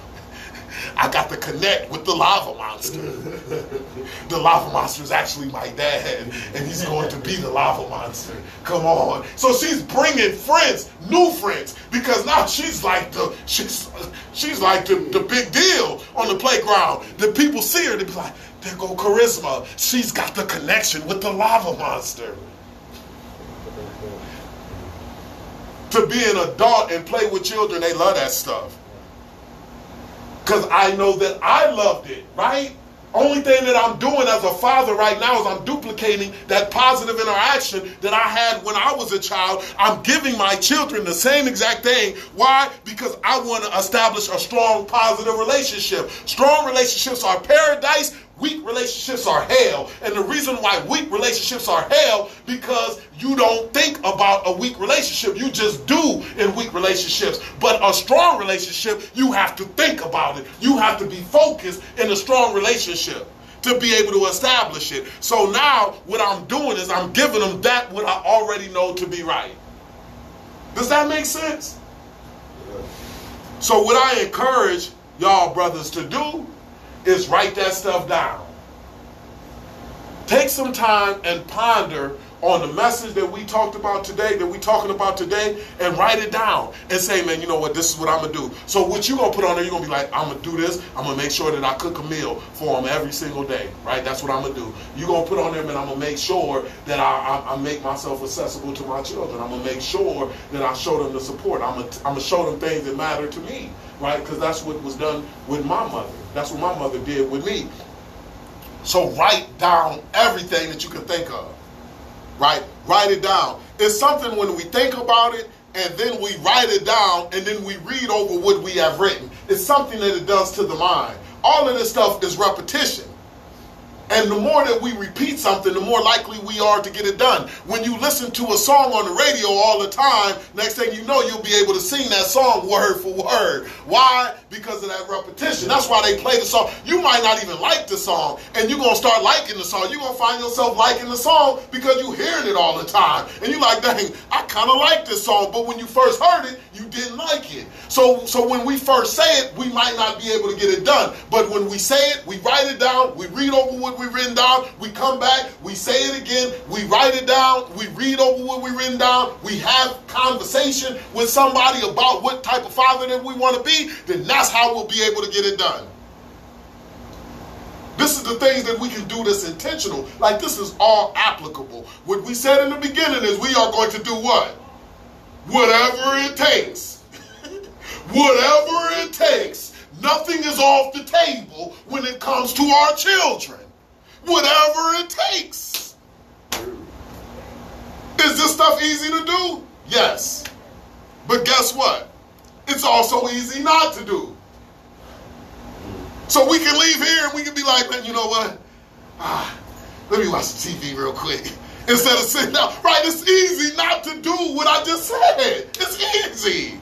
I got to connect with the lava monster. The lava monster is actually my dad, and he's going to be the lava monster. Come on. So she's bringing friends, new friends, because now she's like the big deal on the playground. The people see her, they be like, there go Charisma. She's got the connection with the lava monster. To be an adult and play with children, they love that stuff. Because I know that I loved it, right? Only thing that I'm doing as a father right now is I'm duplicating that positive interaction that I had when I was a child. I'm giving my children the same exact thing. Why? Because I want to establish a strong, positive relationship. Strong relationships are paradise. Weak relationships are hell. And the reason why weak relationships are hell, because you don't think about a weak relationship. You just do in weak relationships. But a strong relationship, you have to think about it. You have to be focused in a strong relationship to be able to establish it. So now what I'm doing is I'm giving them that what I already know to be right. Does that make sense? So what I encourage y'all brothers to do is write that stuff down. Take some time and ponder on the message that we talked about today, that we're talking about today, and write it down and say, man, you know what, this is what I'm going to do. So what you're going to put on there, you're going to be like, I'm going to do this. I'm going to make sure that I cook a meal for them every single day, right? That's what I'm going to do. You're going to put on there, man, I'm going to make sure that I make myself accessible to my children. I'm going to make sure that I show them the support. I'm going to show them things that matter to me, right? Because that's what was done with my mother. That's what my mother did with me. So write down everything that you can think of. Right? Write it down. It's something when we think about it and then we write it down and then we read over what we have written. It's something that it does to the mind. All of this stuff is repetition. And the more that we repeat something, the more likely we are to get it done. When you listen to a song on the radio all the time, next thing you know, you'll be able to sing that song word for word. Why? Because of that repetition. That's why they play the song. You might not even like the song, and you're going to start liking the song. You're going to find yourself liking the song because you're hearing it all the time. And you're like, dang, I kind of like this song. But when you first heard it, you didn't like it. So when we first say it, we might not be able to get it done. But when we say it, we write it down, we read over what we've written down, we come back, we say it again, we write it down, we read over what we've written down, we have conversation with somebody about what type of father that we want to be, then that's how we'll be able to get it done. This is the things that we can do that's intentional. Like, this is all applicable. What we said in the beginning is we are going to do what? Whatever it takes. Whatever it takes. Nothing is off the table when it comes to our children. Whatever it takes. Is this stuff easy to do? Yes. But guess what? It's also easy not to do. So we can leave here and we can be like, man, you know what? Let me watch the TV real quick. Instead of sitting down. Right, it's easy not to do what I just said. It's easy.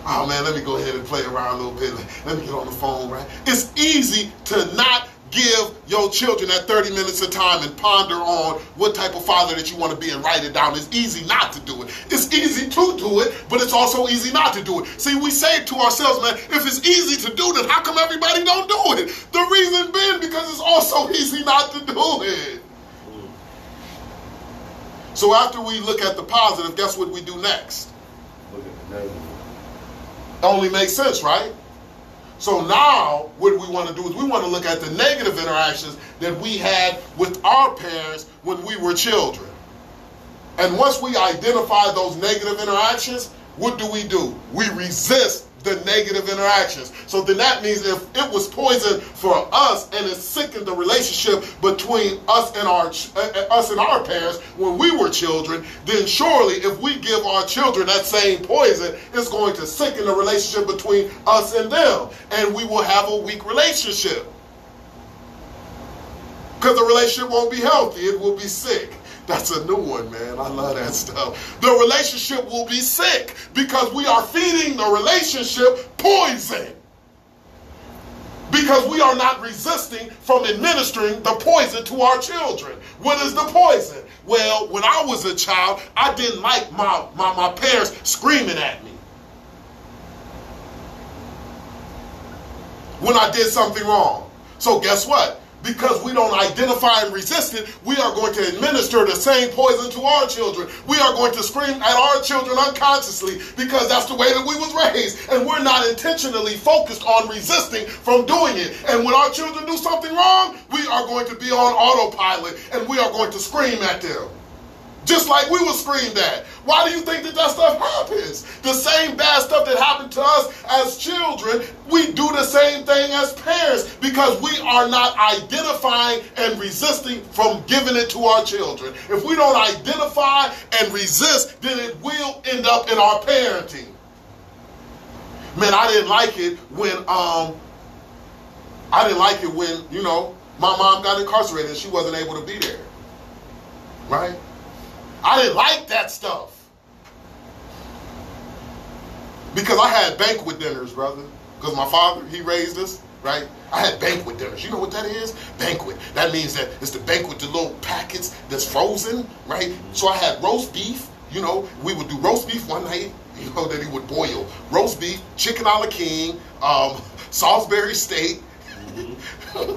Oh man, let me go ahead and play around a little bit. Let me get on the phone, right? It's easy to not give your children that 30 minutes of time and ponder on what type of father that you want to be and write it down. It's easy not to do it. It's easy to do it, but it's also easy not to do it. See, we say to ourselves, man, if it's easy to do, then how come everybody don't do it? The reason being because it's also easy not to do it. So after we look at the positive, guess what we do next? Look at the negative. Only makes sense, right? So now what we want to do is we want to look at the negative interactions that we had with our parents when we were children. And once we identify those negative interactions, what do? We resist the negative interactions. So then that means if it was poison for us and it sickened the relationship between us and our parents when we were children, then surely if we give our children that same poison, it's going to sicken the relationship between us and them, and we will have a weak relationship. Because the relationship won't be healthy, it will be sick. That's a new one, man. I love that stuff. The relationship will be sick because we are feeding the relationship poison. Because we are not resisting from administering the poison to our children. What is the poison? Well, when I was a child, I didn't like my parents screaming at me when I did something wrong. So guess what? Because we don't identify and resist it, we are going to administer the same poison to our children. We are going to scream at our children unconsciously because that's the way that we was raised. And we're not intentionally focused on resisting from doing it. And when our children do something wrong, we are going to be on autopilot and we are going to scream at them. Just like we were screamed at. Why do you think that stuff happens? The same bad stuff that happened to us as children, we do the same thing as parents because we are not identifying and resisting from giving it to our children. If we don't identify and resist, then it will end up in our parenting. Man, I didn't like it when, you know, my mom got incarcerated and she wasn't able to be there. Right? I didn't like that stuff. Because I had banquet dinners, brother. Because my father, he raised us, right? I had banquet dinners. You know what that is? Banquet. That means that it's the banquet, the little packets that's frozen, right? So I had roast beef. You know, we would do roast beef one night, you know, that he would boil. Roast beef, chicken a la king, Salisbury steak,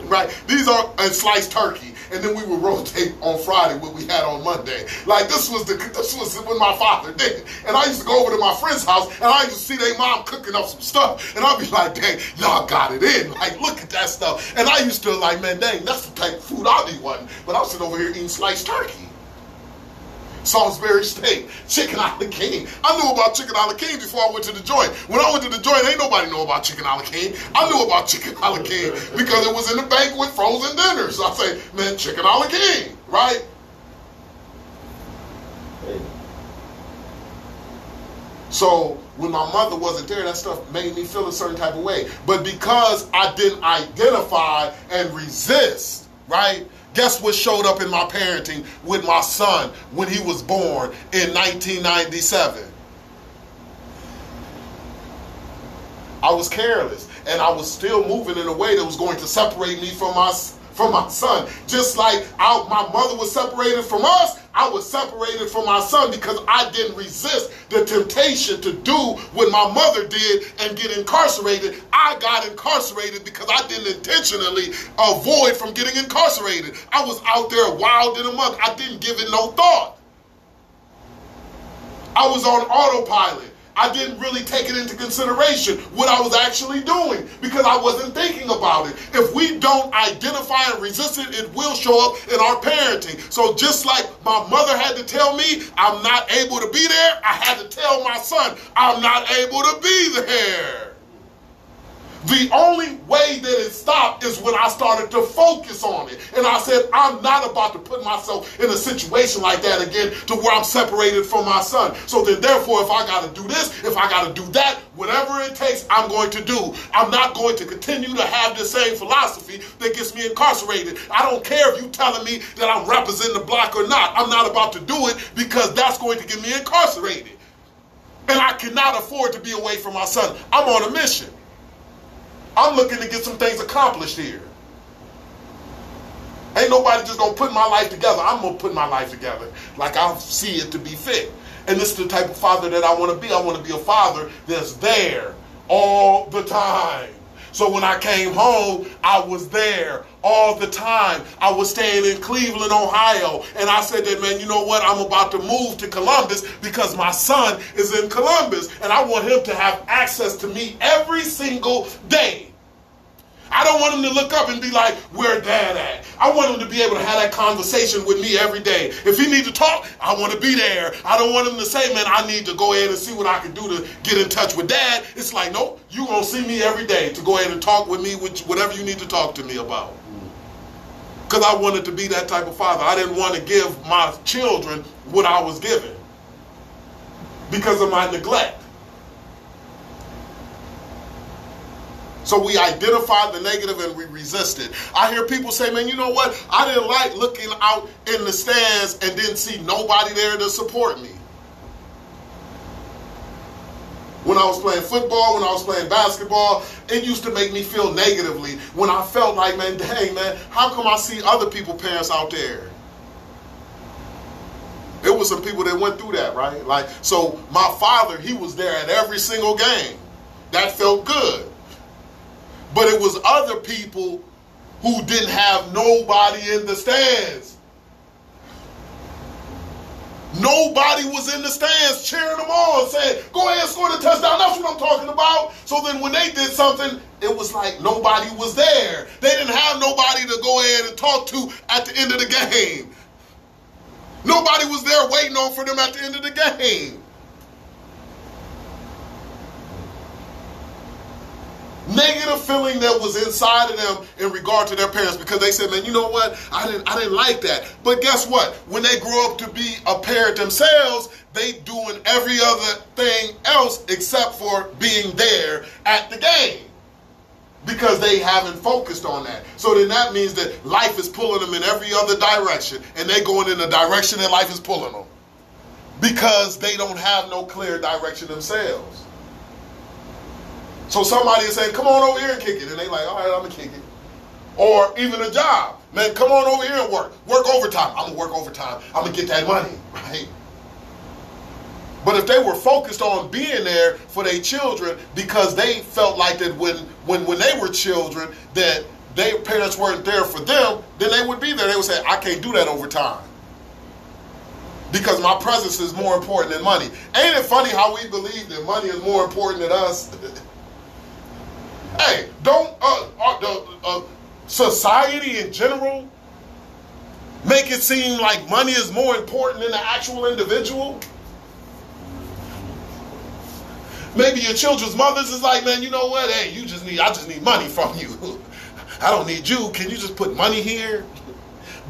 right? These are, and sliced turkey. And then we would rotate on Friday what we had on Monday. Like this was what my father did. And I used to go over to my friend's house and I used to see their mom cooking up some stuff. And I'd be like, dang, y'all got it in. Like, look at that stuff. And I used to like, man, dang, that's the type of food I'll be wanting. But I'm sitting over here eating sliced turkey. Salisbury steak, chicken a la king. I knew about chicken a la king before I went to the joint. When I went to the joint, ain't nobody know about chicken a la king. I knew about chicken a la king because it was in the banquet frozen dinners. So I say, man, chicken a la king, right? Hey. So when my mother wasn't there, that stuff made me feel a certain type of way. But because I didn't identify and resist, right? Guess what showed up in my parenting with my son when he was born in 1997? I was careless, and I was still moving in a way that was going to separate me from my son. Just like my mother was separated from us, I was separated from my son because I didn't resist the temptation to do what my mother did and get incarcerated. I got incarcerated because I didn't intentionally avoid from getting incarcerated. I was out there wild in a month. I didn't give it no thought. I was on autopilot. I didn't really take it into consideration what I was actually doing because I wasn't thinking about it. If we don't identify and resist it, it will show up in our parenting. So just like my mother had to tell me I'm not able to be there, I had to tell my son I'm not able to be there. The only way that it stopped is when I started to focus on it. And I said, I'm not about to put myself in a situation like that again to where I'm separated from my son. So then therefore, if I got to do this, if I got to do that, whatever it takes, I'm going to do. I'm not going to continue to have the same philosophy that gets me incarcerated. I don't care if you're telling me that I'm representing the block or not. I'm not about to do it because that's going to get me incarcerated. And I cannot afford to be away from my son. I'm on a mission. I'm looking to get some things accomplished here. Ain't nobody just gonna put my life together. I'm gonna put my life together like I see it to be fit. And this is the type of father that I want to be. I want to be a father that's there all the time. So when I came home, I was there all the time. I was staying in Cleveland, Ohio. And I said that, man, you know what? I'm about to move to Columbus because my son is in Columbus. And I want him to have access to me every single day. I don't want him to look up and be like, where dad at? I want him to be able to have that conversation with me every day. If he needs to talk, I want to be there. I don't want him to say, man, I need to go ahead and see what I can do to get in touch with dad. It's like, nope, you're going to see me every day to go ahead and talk with me with whatever you need to talk to me about. Because I wanted to be that type of father. I didn't want to give my children what I was given because of my neglect. So we identified the negative and we resisted. I hear people say, man, you know what? I didn't like looking out in the stands and didn't see nobody there to support me. When I was playing football, when I was playing basketball, it used to make me feel negatively when I felt like, man, dang, man, how come I see other people's parents out there? There was some people that went through that, right? Like, so my father, he was there at every single game. That felt good. But it was other people who didn't have nobody in the stands. Nobody was in the stands cheering them on, saying, go ahead and score the touchdown. That's what I'm talking about. So then when they did something, it was like nobody was there. They didn't have nobody to go ahead and talk to at the end of the game. Nobody was there waiting on for them at the end of the game. Negative feeling that was inside of them in regard to their parents because they said, man, you know what? I didn't like that. But guess what? When they grow up to be a parent themselves, they doing every other thing else except for being there at the game because they haven't focused on that. So then that means that life is pulling them in every other direction and they going in the direction that life is pulling them because they don't have no clear direction themselves. So somebody is saying, come on over here and kick it. And they like, all right, I'm going to kick it. Or even a job. Man, come on over here and work. Work overtime. I'm going to work overtime. I'm going to get that money, right? But if they were focused on being there for their children because they felt like that when they were children that their parents weren't there for them, then they would be there. They would say, I can't do that overtime because my presence is more important than money. Ain't it funny how we believe that money is more important than us? Hey, don't society in general make it seem like money is more important than the actual individual? Maybe your children's mothers is like, man, you know what? Hey, I just need money from you. I don't need you. Can you just put money here?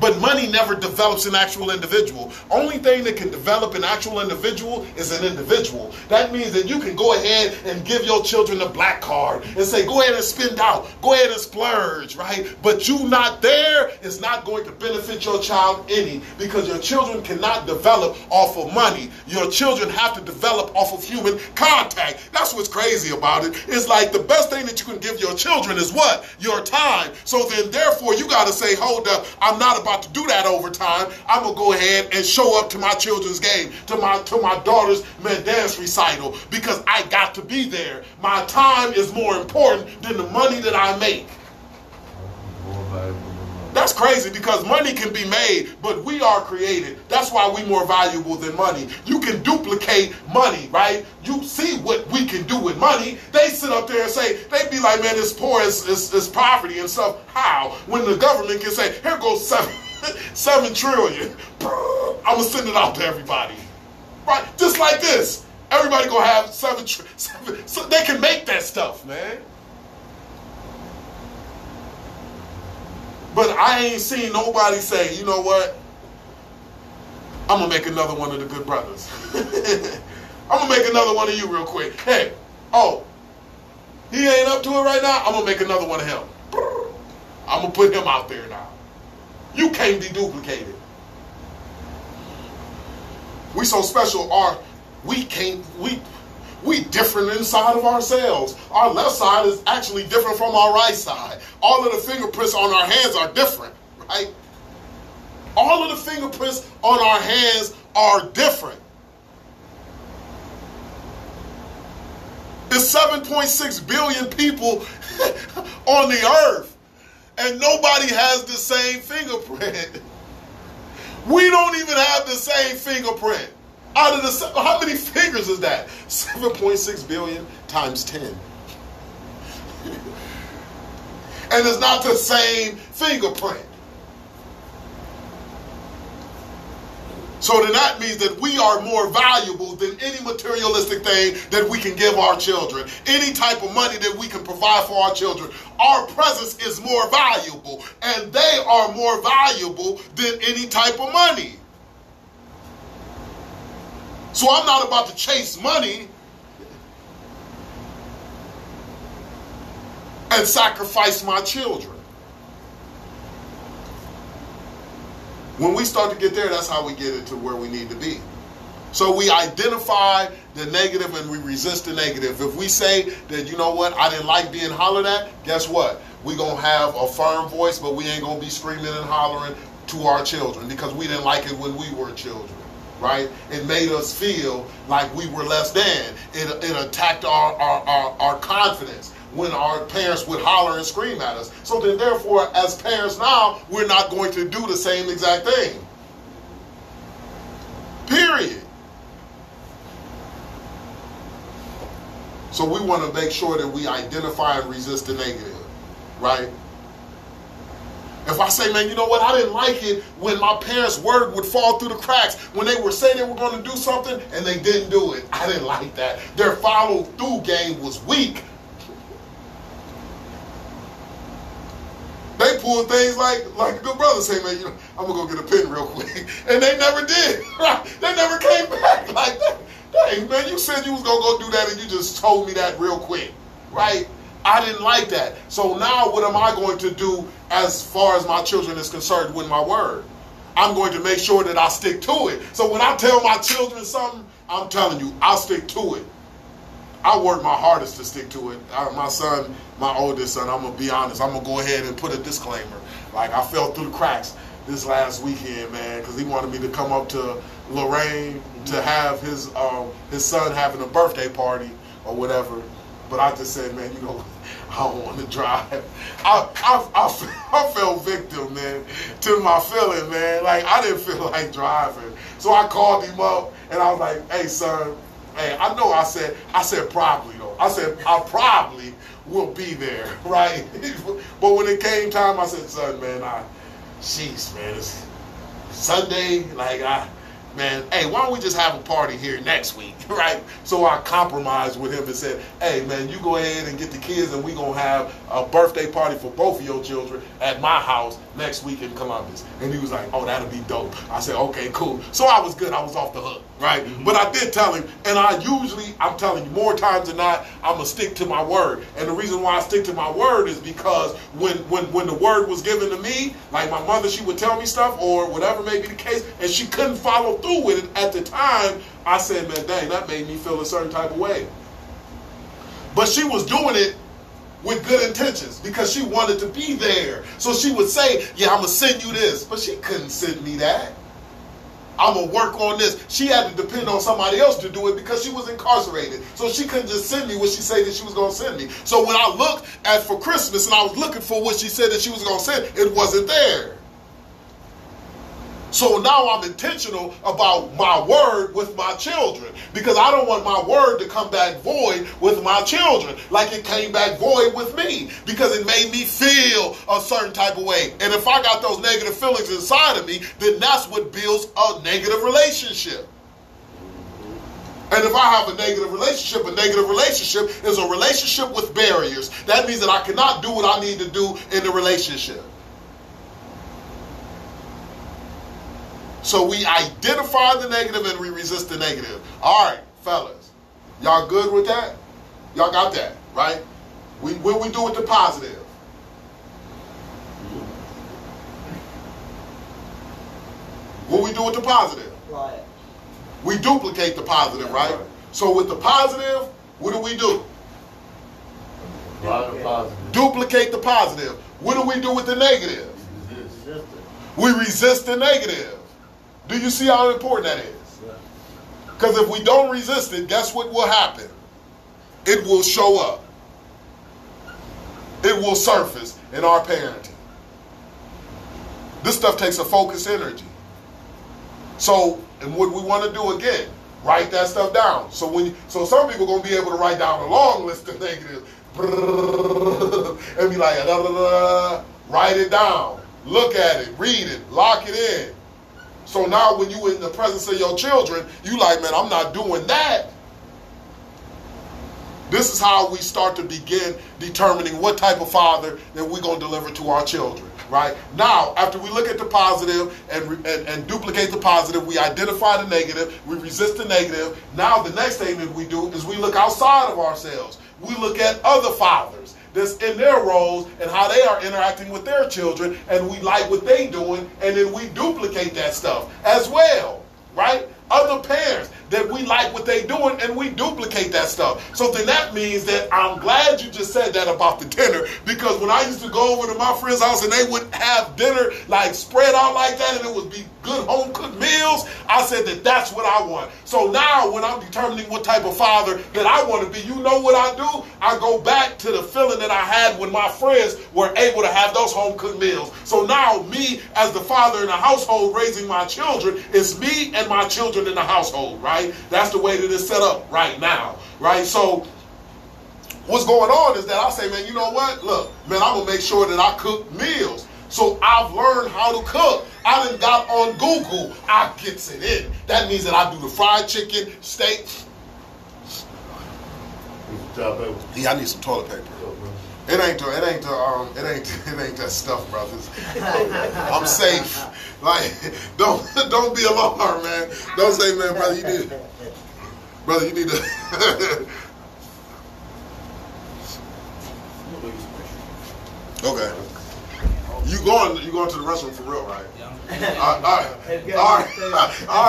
But money never develops an actual individual. Only thing that can develop an actual individual is an individual. That means that you can go ahead and give your children a black card and say, go ahead and spend out, go ahead and splurge, right? But you not there is not going to benefit your child any because your children cannot develop off of money. Your children have to develop off of human contact. That's what's crazy about it. It's like the best thing that you can give your children is what? Your time. So then therefore you got to say, hold up, I'm not about to do that overtime. I'm gonna go ahead and show up to my children's game, to my daughter's dance recital because I got to be there. My time is more important than the money that I make. That's crazy because money can be made, but we are created. That's why we're more valuable than money. You can duplicate money, right? You see what we can do with money. They sit up there and say, they be like, man, it's poor, it's poverty and stuff. How? When the government can say, here goes 7 trillion. I'm going to send it out to everybody. Right? Just like this. Everybody going to have 7 trillion. So they can make that stuff, man. But I ain't seen nobody say, you know what? I'm going to make another one of the good brothers. I'm going to make another one of you real quick. Hey, he ain't up to it right now? I'm going to make another one of him. I'm going to put him out there now. You can't be duplicated. We so special, we different inside of ourselves. Our left side is actually different from our right side. All of the fingerprints on our hands are different, right? All of the fingerprints on our hands are different. There's 7.6 billion people on the earth, and nobody has the same fingerprint. We don't even have the same fingerprint. Out of the, how many fingers is that? 7.6 billion times 10. And it's not the same fingerprint. So then that means that we are more valuable than any materialistic thing that we can give our children. Any type of money that we can provide for our children. Our presence is more valuable, and they are more valuable than any type of money. So I'm not about to chase money and sacrifice my children. When we start to get there, that's how we get it to where we need to be. So we identify the negative and we resist the negative. If we say that, you know what, I didn't like being hollered at, guess what? We're going to have a firm voice, but we ain't going to be screaming and hollering to our children because we didn't like it when we were children, right? It made us feel like we were less than. It attacked our confidence when our parents would holler and scream at us. So then therefore, as parents now, we're not going to do the same exact thing. Period. So we want to make sure that we identify and resist the negative, right? If I say, man, you know what, I didn't like it when my parents' word would fall through the cracks, when they were saying they were going to do something and they didn't do it. I didn't like that. Their follow-through game was weak. They pulled things like a good brother say, man, you know, I'm going to go get a pen real quick. And they never did, right? They never came back like that. Dang, man, you said you was going to go do that and you just told me that real quick, right? I didn't like that. So now what am I going to do as far as my children is concerned with my word? I'm going to make sure that I stick to it. So when I tell my children something, I'm telling you, I'll stick to it. I work my hardest to stick to it. My son, my oldest son, I'm going to be honest, I'm going to go ahead and put a disclaimer. Like, I fell through the cracks this last weekend, man, because he wanted me to come up to Lorraine to have his son having a birthday party or whatever. But I just said, man, you know, I don't want to drive. I fell victim, man, to my feeling, man. Like, I didn't feel like driving. So I called him up, and I was like, hey, son, hey, I know I said probably, though. I said, I probably will be there, right? But when it came time, I said, son, man, jeez, man, it's Sunday, like, man, hey, why don't we just have a party here next week, right? So I compromised with him and said, hey, man, you go ahead and get the kids and we're going to have a birthday party for both of your children at my house next week in Columbus. And he was like, oh, that'll be dope. I said, okay, cool. So I was good. I was off the hook, right? Mm-hmm. But I did tell him, and I'm telling you, more times than not, I'm going to stick to my word. And the reason why I stick to my word is because when the word was given to me, like my mother, she would tell me stuff or whatever may be the case, and she couldn't follow through with it at the time, I said, man, dang, that made me feel a certain type of way. But she was doing it with good intentions because she wanted to be there. So she would say, yeah, I'm going to send you this. But she couldn't send me that. I'm going to work on this. She had to depend on somebody else to do it because she was incarcerated. So she couldn't just send me what she said that she was going to send me. So when I looked at for Christmas and I was looking for what she said that she was going to send, it wasn't there. So now I'm intentional about my word with my children because I don't want my word to come back void with my children like it came back void with me because it made me feel a certain type of way. And if I got those negative feelings inside of me, then that's what builds a negative relationship. And if I have a negative relationship is a relationship with barriers. That means that I cannot do what I need to do in the relationship. So we identify the negative and we resist the negative. All right, fellas. Y'all good with that? Y'all got that, right? What we do with the positive? What we do with the positive? Right. We duplicate the positive, right? So with the positive, what do? Positive. Duplicate the positive. What do we do with the negative? Resist it. We resist the negative. Do you see how important that is? Because if we don't resist it, guess what will happen? It will show up. It will surface in our parenting. This stuff takes a focused energy. So, and what we want to do again, write that stuff down. So some people are going to be able to write down a long list of negatives and be like, da, da, da, write it down, look at it, read it, lock it in. So now when you in the presence of your children, you like, man, I'm not doing that. This is how we start to begin determining what type of father that we're going to deliver to our children, right? Now, after we look at the positive and duplicate the positive, we identify the negative, we resist the negative. Now the next thing that we do is we look outside of ourselves. We look at other fathers that's in their roles and how they are interacting with their children, and we like what they doing, and then we duplicate that stuff as well, right? Other parents that we like what they doing, and we duplicate that stuff. So then that means that I'm glad you just said that about the dinner, because when I used to go over to my friend's house and they would have dinner like spread out like that, and it would be good home cooked meals, I said that that's what I want. So now when I'm determining what type of father that I want to be, you know what I do? I go back to the feeling that I had when my friends were able to have those home cooked meals. So now me as the father in the household raising my children, it's me and my children in the household, right? That's the way that it's set up right now, right? So what's going on is that I say, man, you know what? Look, man, I'm going to make sure that I cook meals. So I've learned how to cook. I done got on Google. I gets it in. That means that I do the fried chicken, steak. Yeah, I need some toilet paper. It ain't that stuff, brothers. I'm safe. Like, don't be alarmed, man. Don't say, man, brother, you need to. Okay. You going to the restroom for real, right? Yeah. All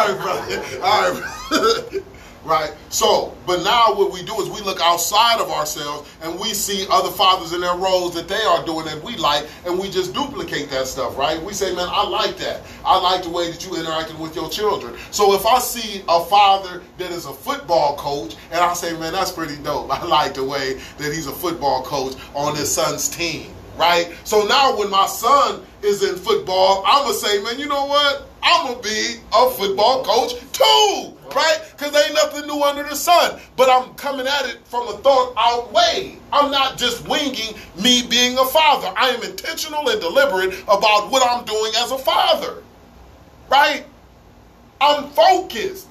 right, brother. All right. Right? So, but now what we do is we look outside of ourselves and we see other fathers in their roles that they are doing that we like, and we just duplicate that stuff, right? We say, man, I like that. I like the way that you interacted with your children. So if I see a father that is a football coach, and I say, man, that's pretty dope. I like the way that he's a football coach on his son's team, right? So now when my son is in football, I'm going to say, man, you know what? I'm going to be a football coach too. Right? Because there ain't nothing new under the sun. But I'm coming at it from a thought out way. I'm not just winging me being a father. I am intentional and deliberate about what I'm doing as a father. Right? I'm focused.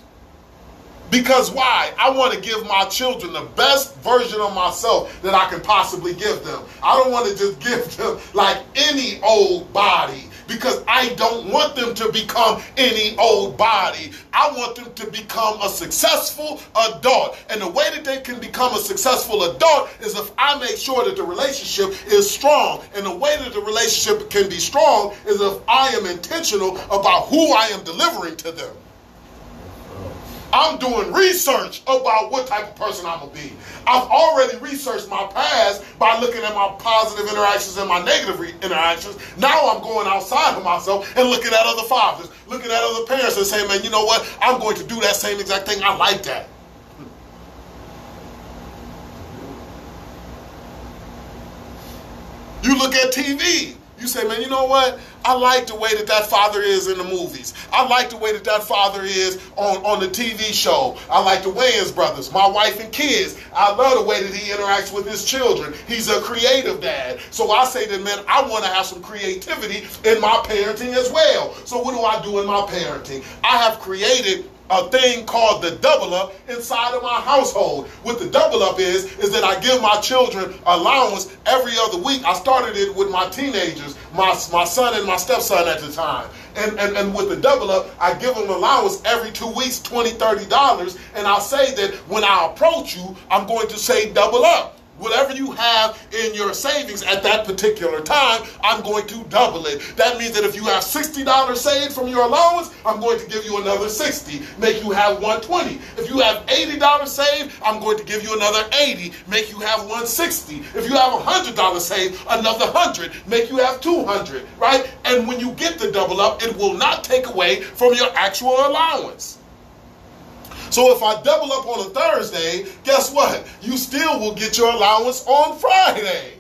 Because why? I want to give my children the best version of myself that I can possibly give them. I don't want to just give them like any old body, because I don't want them to become any old body. I want them to become a successful adult. And the way that they can become a successful adult is if I make sure that the relationship is strong. And the way that the relationship can be strong is if I am intentional about who I am delivering to them. I'm doing research about what type of person I'm going to be. I've already researched my past by looking at my positive interactions and my negative interactions. Now I'm going outside of myself and looking at other fathers, looking at other parents and saying, man, you know what? I'm going to do that same exact thing. I like that. You look at TV. You say, man, you know what? I like the way that that father is in the movies. I like the way that that father is on the TV show. I like the Wayans brothers, my wife and kids. I love the way that he interacts with his children. He's a creative dad. So I say that, man, I want to have some creativity in my parenting as well. So what do I do in my parenting? I have created a thing called the double up inside of my household. What the double up is that I give my children allowance every other week. I started it with my teenagers, my son and my stepson at the time. And with the double up, I give them allowance every 2 weeks, $20, $30. And I say that when I approach you, I'm going to say double up. whatever you have in your savings at that particular time, I'm going to double it. That means that if you have $60 saved from your allowance, I'm going to give you another $60, make you have $120. If you have $80 saved, I'm going to give you another $80, make you have $160. If you have $100 saved, another $100, make you have $200, right? And when you get the double up, it will not take away from your actual allowance. So if I double up on a Thursday, guess what? You still will get your allowance on Friday.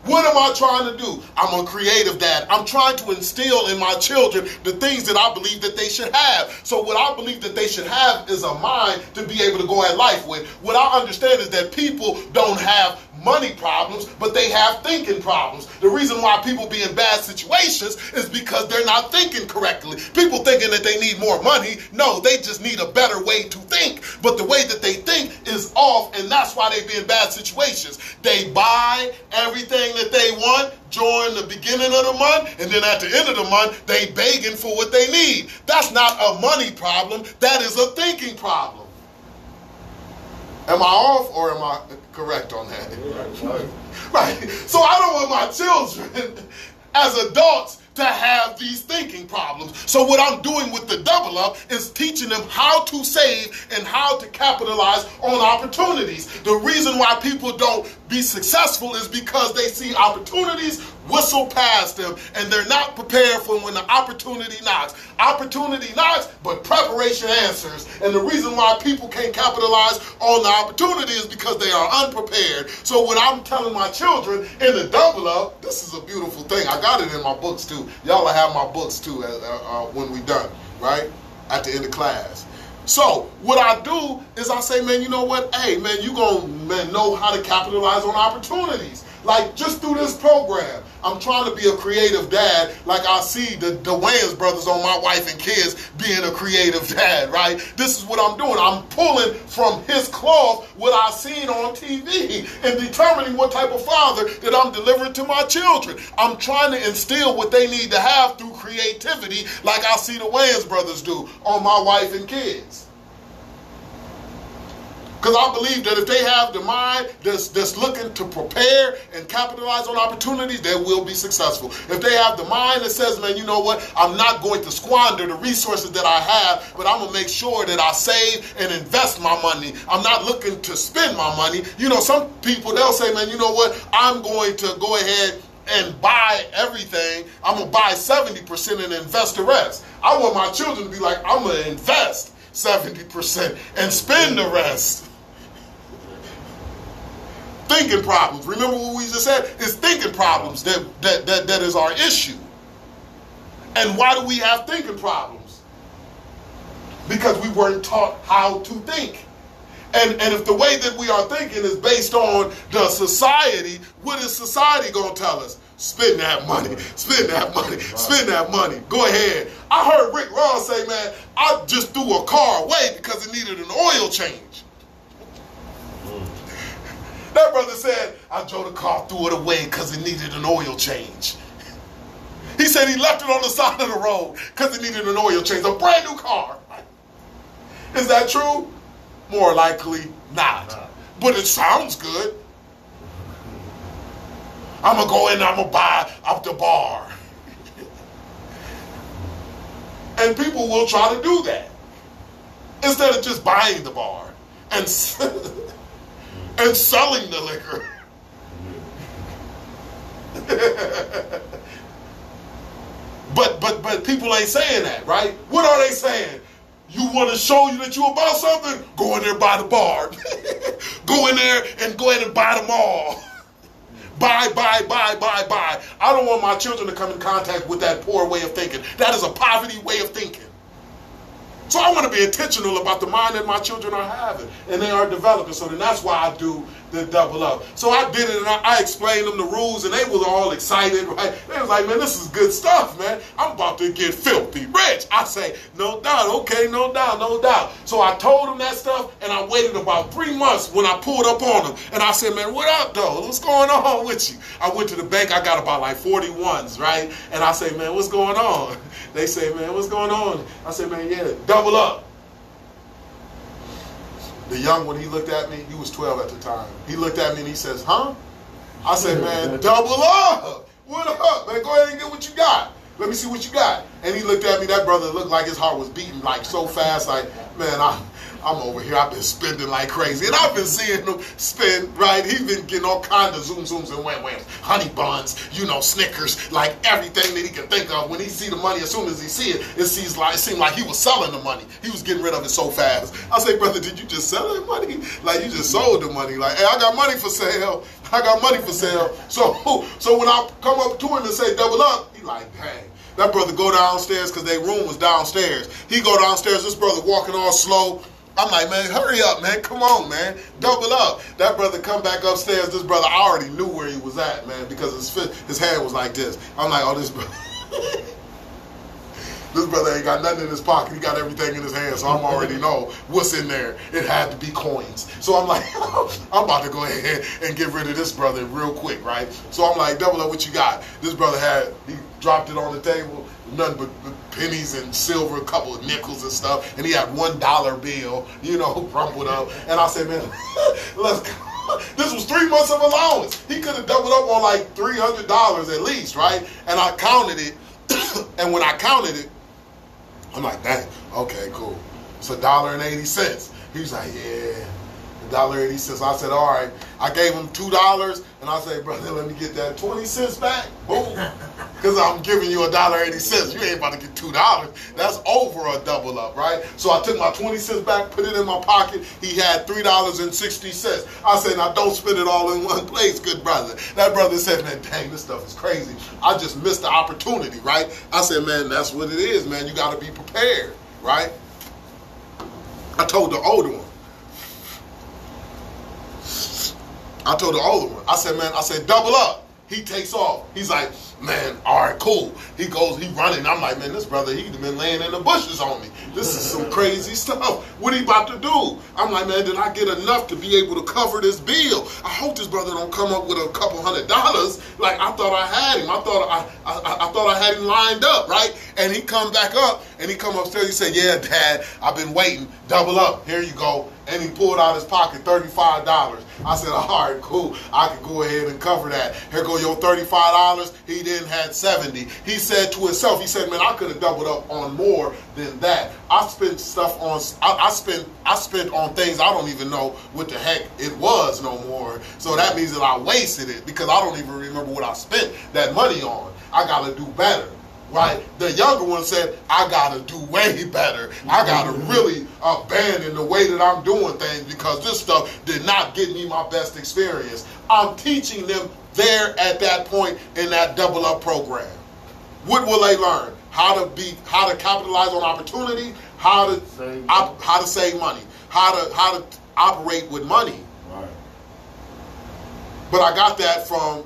What am I trying to do? I'm a creative dad. I'm trying to instill in my children the things that I believe that they should have. So what I believe that they should have is a mind to be able to go at life with. What I understand is that people don't have money problems, but they have thinking problems. The reason why people be in bad situations is because they're not thinking correctly. People thinking that they need more money. No, they just need a better way to think. But the way that they think is off, and that's why they be in bad situations. They buy everything that they want during the beginning of the month, and then at the end of the month, they begging for what they need. That's not a money problem. That is a thinking problem. Am I off or am I correct on that? Right. So I don't want my children as adults to have these thinking problems. So what I'm doing with the double up is teaching them how to save and how to capitalize on opportunities. The reason why people don't be successful is because they see opportunities whistle past them and they're not prepared for when the opportunity knocks. Opportunity knocks, but preparation answers. And the reason why people can't capitalize on the opportunity is because they are unprepared. So when I'm telling my children in the double up, this is a beautiful thing. I got it in my books too. Y'all will have my books too when we done, right? At the end of class. So what I do is I say, man, you know what? Hey, man, you gonna know how to capitalize on opportunities. Like just through this program, I'm trying to be a creative dad. Like I see the Wayans brothers on my wife and kids being a creative dad, right? This is what I'm doing. I'm pulling from his cloth what I've seen on TV and determining what type of father that I'm delivering to my children. I'm trying to instill what they need to have through creativity, like I see the Wayans brothers do on my wife and kids. Because I believe that if they have the mind that's looking to prepare and capitalize on opportunities, they will be successful. If they have the mind that says, man, you know what, I'm not going to squander the resources that I have, but I'm going to make sure that I save and invest my money. I'm not looking to spend my money. You know, some people, they'll say, man, you know what, I'm going to go ahead and buy everything. I'm going to buy 70% and invest the rest. I want my children to be like, I'm going to invest 70% and spend the rest. Thinking problems. Remember what we just said? It's thinking problems that is our issue. And why do we have thinking problems? Because we weren't taught how to think. And if the way that we are thinking is based on the society, what is society going to tell us? Spend that money, spend that money, spend that money. Go ahead. I heard Rick Ross say, man, I just threw a car away because it needed an oil change. That brother said, I drove the car, threw it away because it needed an oil change. He said he left it on the side of the road because it needed an oil change. A brand new car. Is that true? More likely not. But it sounds good. I'm going to go in and I'm going to buy up the bar. And people will try to do that. Instead of just buying the bar and selling the liquor. But people ain't saying that, right? What are they saying? You want to show you that you about something? Go in there, buy the bar. Go in there and go ahead and buy them all. Buy. I don't want my children to come in contact with that poor way of thinking. That is a poverty way of thinking. So I want to be intentional about the mind that my children are having, and they are developing. So then that's why I do the double up. So I did it, and I explained them the rules, and they was all excited, right? They was like, man, this is good stuff, man. I'm about to get filthy rich. I say, no doubt, okay, no doubt, no doubt. So I told them that stuff, and I waited about 3 months when I pulled up on them. And I said, man, what up, though? What's going on with you? I went to the bank. I got about like 41s, right? And I say, man, what's going on? They say, man, what's going on? I say, man, yeah, double up. The young one, he looked at me. He was 12 at the time. He looked at me and he says, huh? I said, man, double up. What up, man? Go ahead and get what you got. Let me see what you got. And he looked at me. That brother looked like his heart was beating like so fast. Like, man, I'm over here. I've been spending like crazy. And I've been seeing him spend, right? He's been getting all kinds of zooms and whams. Honey buns, you know, Snickers, like everything that he can think of. When he see the money, as soon as he see it, it seemed like he was selling the money. He was getting rid of it so fast. I say, brother, did you just sell that money? Like, you just sold the money. Like, hey, I got money for sale. I got money for sale. So when I come up to him and say double up, he like, dang. That brother go downstairs because their room was downstairs. He go downstairs, this brother walking all slow. I'm like, man, hurry up, man. Come on, man. Double up. That brother come back upstairs. This brother, I already knew where he was at, man, because his hand was like this. I'm like, oh, this brother. This brother ain't got nothing in his pocket. He got everything in his hand, so I'm already know what's in there. It had to be coins. So I'm like, I'm about to go ahead and get rid of this brother real quick, right? So I'm like, double up what you got. This brother he dropped it on the table, nothing but pennies and silver, a couple of nickels and stuff, and he had $1 bill, you know, crumpled up. And I said, man, let's go. This was 3 months of allowance. He could have doubled up on like $300 at least, right? And I counted it, and when I counted it, I'm like, dang, okay, cool. It's $1.80. He was like, yeah, $1.80. I said, all right. I gave him $2, and I said, brother, let me get that 20 cents back. Boom. Because I'm giving you $1.80. You ain't about to get $2. That's over a double up, right? So I took my 20 cents back, put it in my pocket. He had $3.60. I said, now don't spend it all in one place, good brother. That brother said, man, dang, this stuff is crazy. I just missed the opportunity, right? I said, man, that's what it is, man. You got to be prepared, right? I told the older one. I said, man, double up. He takes off. He's like, man, all right, cool. He goes, he running. I'm like, man, this brother, he's been laying in the bushes on me. This is some crazy stuff. What he about to do? I'm like, man, did I get enough to be able to cover this bill? I hope this brother don't come up with a couple $100. Like, I thought I had him. I thought I had him lined up, right? And he come back up, and he come upstairs. He said, yeah, Dad, I've been waiting. Double up. Here you go. And he pulled out his pocket $35. I said, all right, cool. I can go ahead and cover that. Here go your $35. He then had 70. He said to himself, he said, man, I could have doubled up on more than that. I spent stuff on, I spent on things I don't even know what the heck it was no more. So that means that I wasted it because I don't even remember what I spent that money on. I got to do better. Right? The younger one said, I got to do way better. I got to really abandon the way that I'm doing things because this stuff did not get me my best experience. I'm teaching them there at that point in that double up program. What will they learn? How to capitalize on opportunity, how to save money, how to operate with money. Right. But I got that from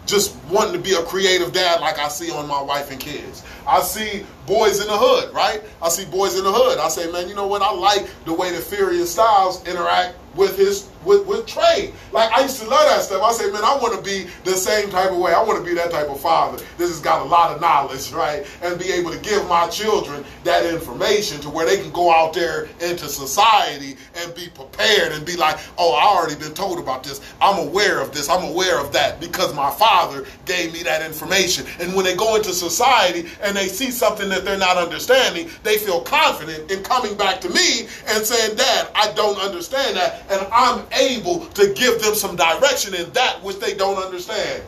just wanting to be a creative dad like I see on my wife and kids. I see boys in the hood, right? I see boys in the hood. I say, man, you know what? I like the way that Furious Styles interact with with Trey. Like, I used to love that stuff. I say, man, I want to be the same type of way. I want to be that type of father. This has got a lot of knowledge, right? And be able to give my children that information to where they can go out there into society and be prepared and be like, oh, I already been told about this. I'm aware of this. I'm aware of that because my father gave me that information. And when they go into society and they see something that they're not understanding, they feel confident in coming back to me and saying, Dad, I don't understand that. And I'm able to give them some direction in that which they don't understand.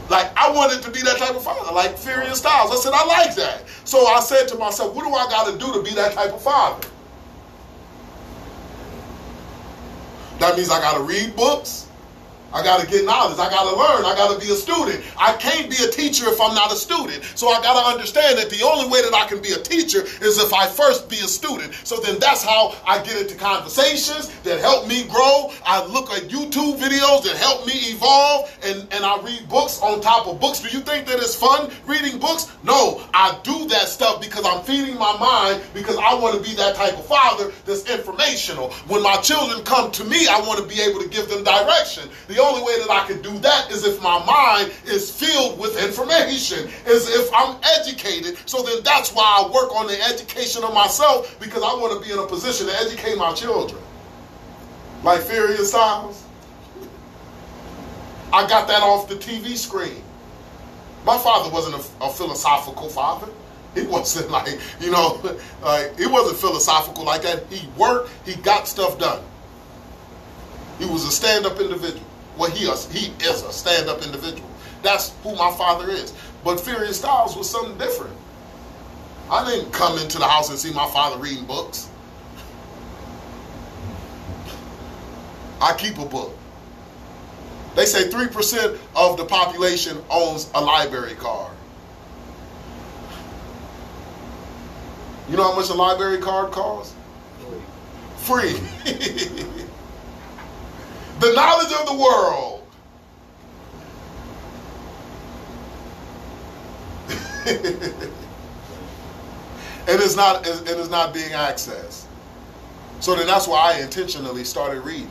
Like, I wanted to be that type of father, like Furious Styles. I said, I like that. So I said to myself, what do I got to do to be that type of father? That means I got to read books. I got to get knowledge. I got to learn. I got to be a student. I can't be a teacher if I'm not a student. So I got to understand that the only way that I can be a teacher is if I first be a student. So then that's how I get into conversations that help me grow. I look at YouTube videos that help me evolve, and I read books on top of books. Do you think that it's fun reading books? No, I do that stuff because I'm feeding my mind because I want to be that type of father that's informational. When my children come to me, I want to be able to give them direction. The only way that I can do that is if my mind is filled with information, is if I'm educated. So then that's why I work on the education of myself, because I want to be in a position to educate my children. Like Furious Styles, I got that off the TV screen. My father wasn't a philosophical father. He wasn't like, you know, like he wasn't philosophical like that. He worked, he got stuff done. He was a stand-up individual. Well, he is a stand-up individual. That's who my father is. But Furious Styles was something different. I didn't come into the house and see my father reading books. I keep a book. They say 3% of the population owns a library card. You know how much a library card costs? Free. The knowledge of the world. And it's not being accessed. So then that's why I intentionally started reading.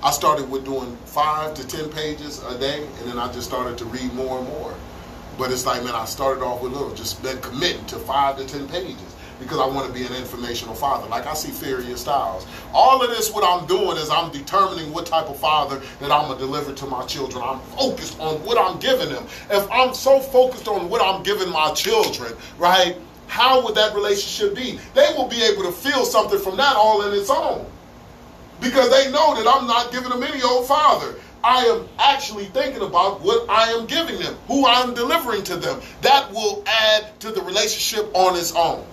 I started with doing 5 to 10 pages a day, and then I just started to read more and more. But it's like, man, I started off with little, just been committing to 5 to 10 pages because I want to be an informational father. Like I see Furious Styles. All of this, what I'm doing is I'm determining what type of father that I'm going to deliver to my children. I'm focused on what I'm giving them. If I'm so focused on what I'm giving my children, right, how would that relationship be? They will be able to feel something from that all in its own. Because they know that I'm not giving them any old father. I am actually thinking about what I am giving them, who I'm delivering to them. That will add to the relationship on its own.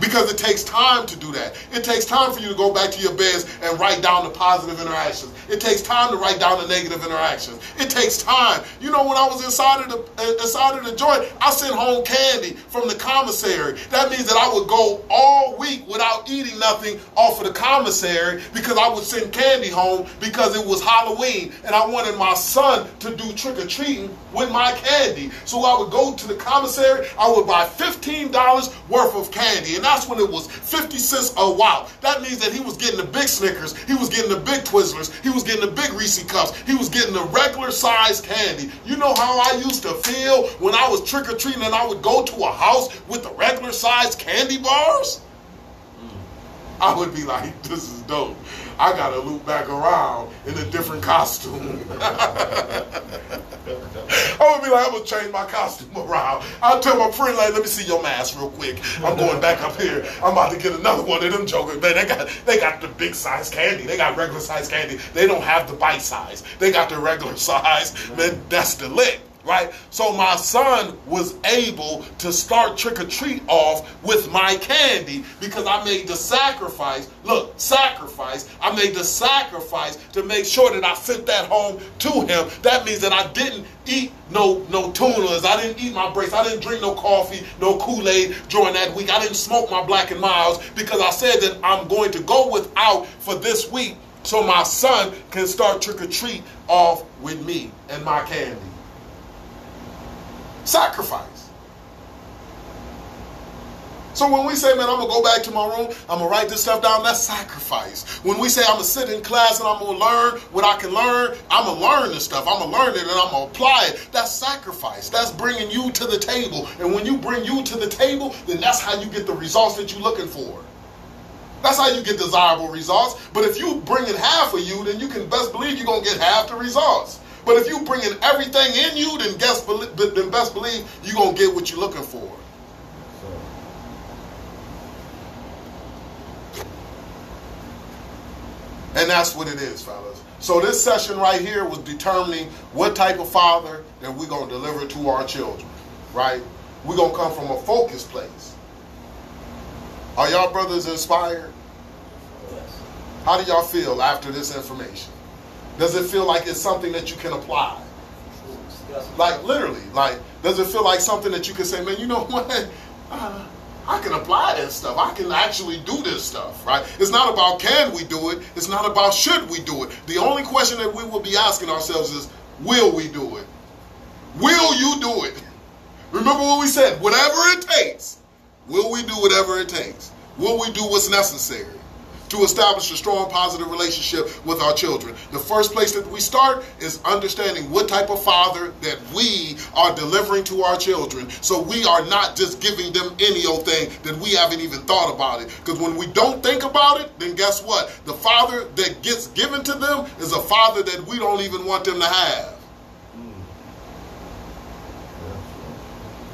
Because it takes time to do that. It takes time for you to go back to your beds and write down the positive interactions. It takes time to write down the negative interactions. It takes time. You know, when I was inside of the joint, I sent home candy from the commissary. That means that I would go all week without eating nothing off of the commissary because I would send candy home because it was Halloween and I wanted my son to do trick-or-treating with my candy. So I would go to the commissary, I would buy $15 worth of candy, and that's when it was 50 cents a wow. That means that he was getting the big Snickers, he was getting the big Twizzlers, he was getting the big Reese Cups, he was getting the regular size candy. You know how I used to feel when I was trick-or-treating and I would go to a house with the regular size candy bars? I would be like, this is dope. I gotta loop back around in a different costume. I would be like, I'm gonna change my costume around. I'll tell my friend, like, let me see your mask real quick. I'm going back up here. I'm about to get another one of them jokers. Man, they got the big size candy. They got regular size candy. They don't have the bite size. They got the regular size. Man, that's the lick. Right? So my son was able to start trick-or-treat off with my candy because I made the sacrifice. Look, sacrifice. I made the sacrifice to make sure that I sent that home to him. That means that I didn't eat no tunas. I didn't eat my breaks. I didn't drink no coffee, no Kool-Aid during that week. I didn't smoke my Black and Milds because I said that I'm going to go without for this week so my son can start trick-or-treat off with me and my candy. Sacrifice. So when we say, man, I'm going to go back to my room, I'm going to write this stuff down, that's sacrifice. When we say I'm going to sit in class and I'm going to learn what I can learn, I'm going to learn this stuff. I'm going to learn it and I'm going to apply it. That's sacrifice. That's bringing you to the table. And when you bring you to the table, then that's how you get the results that you're looking for. That's how you get desirable results. But if you bring in half of you, then you can best believe you're going to get half the results. But if you bring in everything in you, then best believe you're going to get what you're looking for. And that's what it is, fellas. So this session right here was determining what type of father that we're going to deliver to our children, right? We're going to come from a focused place. Are y'all brothers inspired? Yes. How do y'all feel after this information? Does it feel like it's something that you can apply? Like literally, like does it feel like something that you can say, man, you know what? I can apply this stuff. I can actually do this stuff, right? It's not about can we do it. It's not about should we do it. The only question that we will be asking ourselves is, will we do it? Will you do it? Remember what we said, whatever it takes. Will we do whatever it takes? Will we do what's necessary? to establish a strong, positive relationship with our children? The first place that we start is understanding what type of father that we are delivering to our children, so we are not just giving them any old thing that we haven't even thought about it. Because when we don't think about it, then guess what? The father that gets given to them is a father that we don't even want them to have.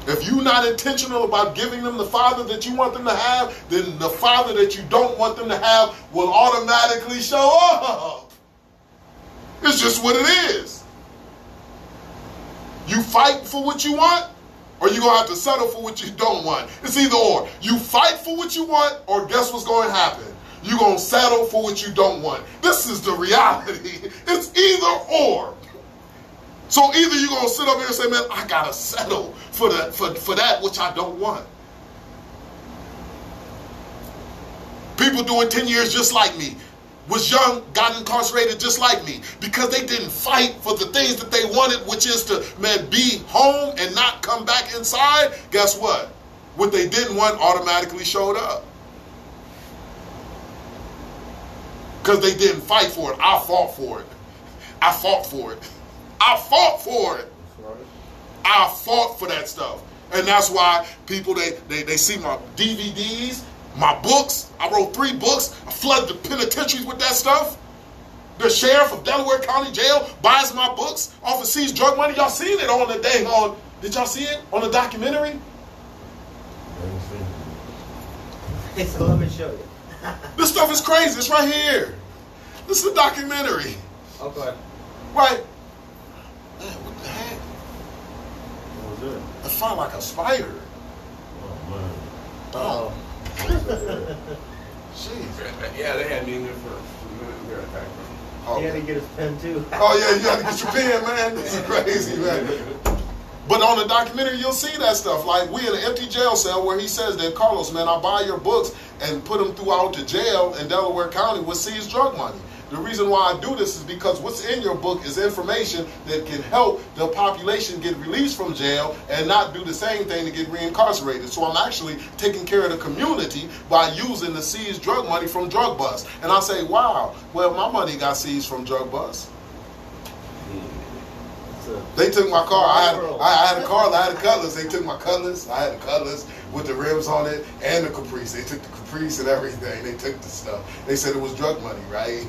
If you're not intentional about giving them the father that you want them to have, then the father that you don't want them to have will automatically show up. It's just what it is. You fight for what you want, or you're going to have to settle for what you don't want. It's either or. You fight for what you want, or guess what's going to happen? You're going to settle for what you don't want. This is the reality. It's either or. So either you're going to sit up here and say, man, I got to settle for that which I don't want. People doing 10 years just like me, was young, got incarcerated just like me, because they didn't fight for the things that they wanted, which is to, man, be home and not come back inside. Guess what? What they didn't want automatically showed up. Because they didn't fight for it. I fought for it. I fought for it. I fought for it. I fought for that stuff. And that's why people, they see my DVDs, my books. I wrote 3 books. I flooded the penitentiaries with that stuff. The sheriff of Delaware County Jail buys my books off of seized drug money. Y'all seen it on the dang on, did y'all see it on the documentary? So let me show you. This stuff is crazy. It's right here. This is a documentary. Okay. Right. Man, what the heck? What was that? It felt like a spider. Oh, man. Oh. Jeez. Yeah, they had me in there for a minute there attack. Oh. He had to get his pen too. Oh yeah, you got to get your pen, man. This is crazy, man. But on the documentary, you'll see that stuff. Like, we in an empty jail cell where he says that, Carlos, man, I buy your books and put them throughout the jail in Delaware County with seized drug money. The reason why I do this is because what's in your book is information that can help the population get released from jail and not do the same thing to get reincarcerated. So I'm actually taking care of the community by using the seized drug money from drug busts. And I say, wow, well, my money got seized from drug busts. They took my car. I had a car. I had a Cutlass. They took my Cutlass. I had a Cutlass with the rims on it and the Caprice. They took the Caprice and everything. They took the stuff. They said it was drug money, right?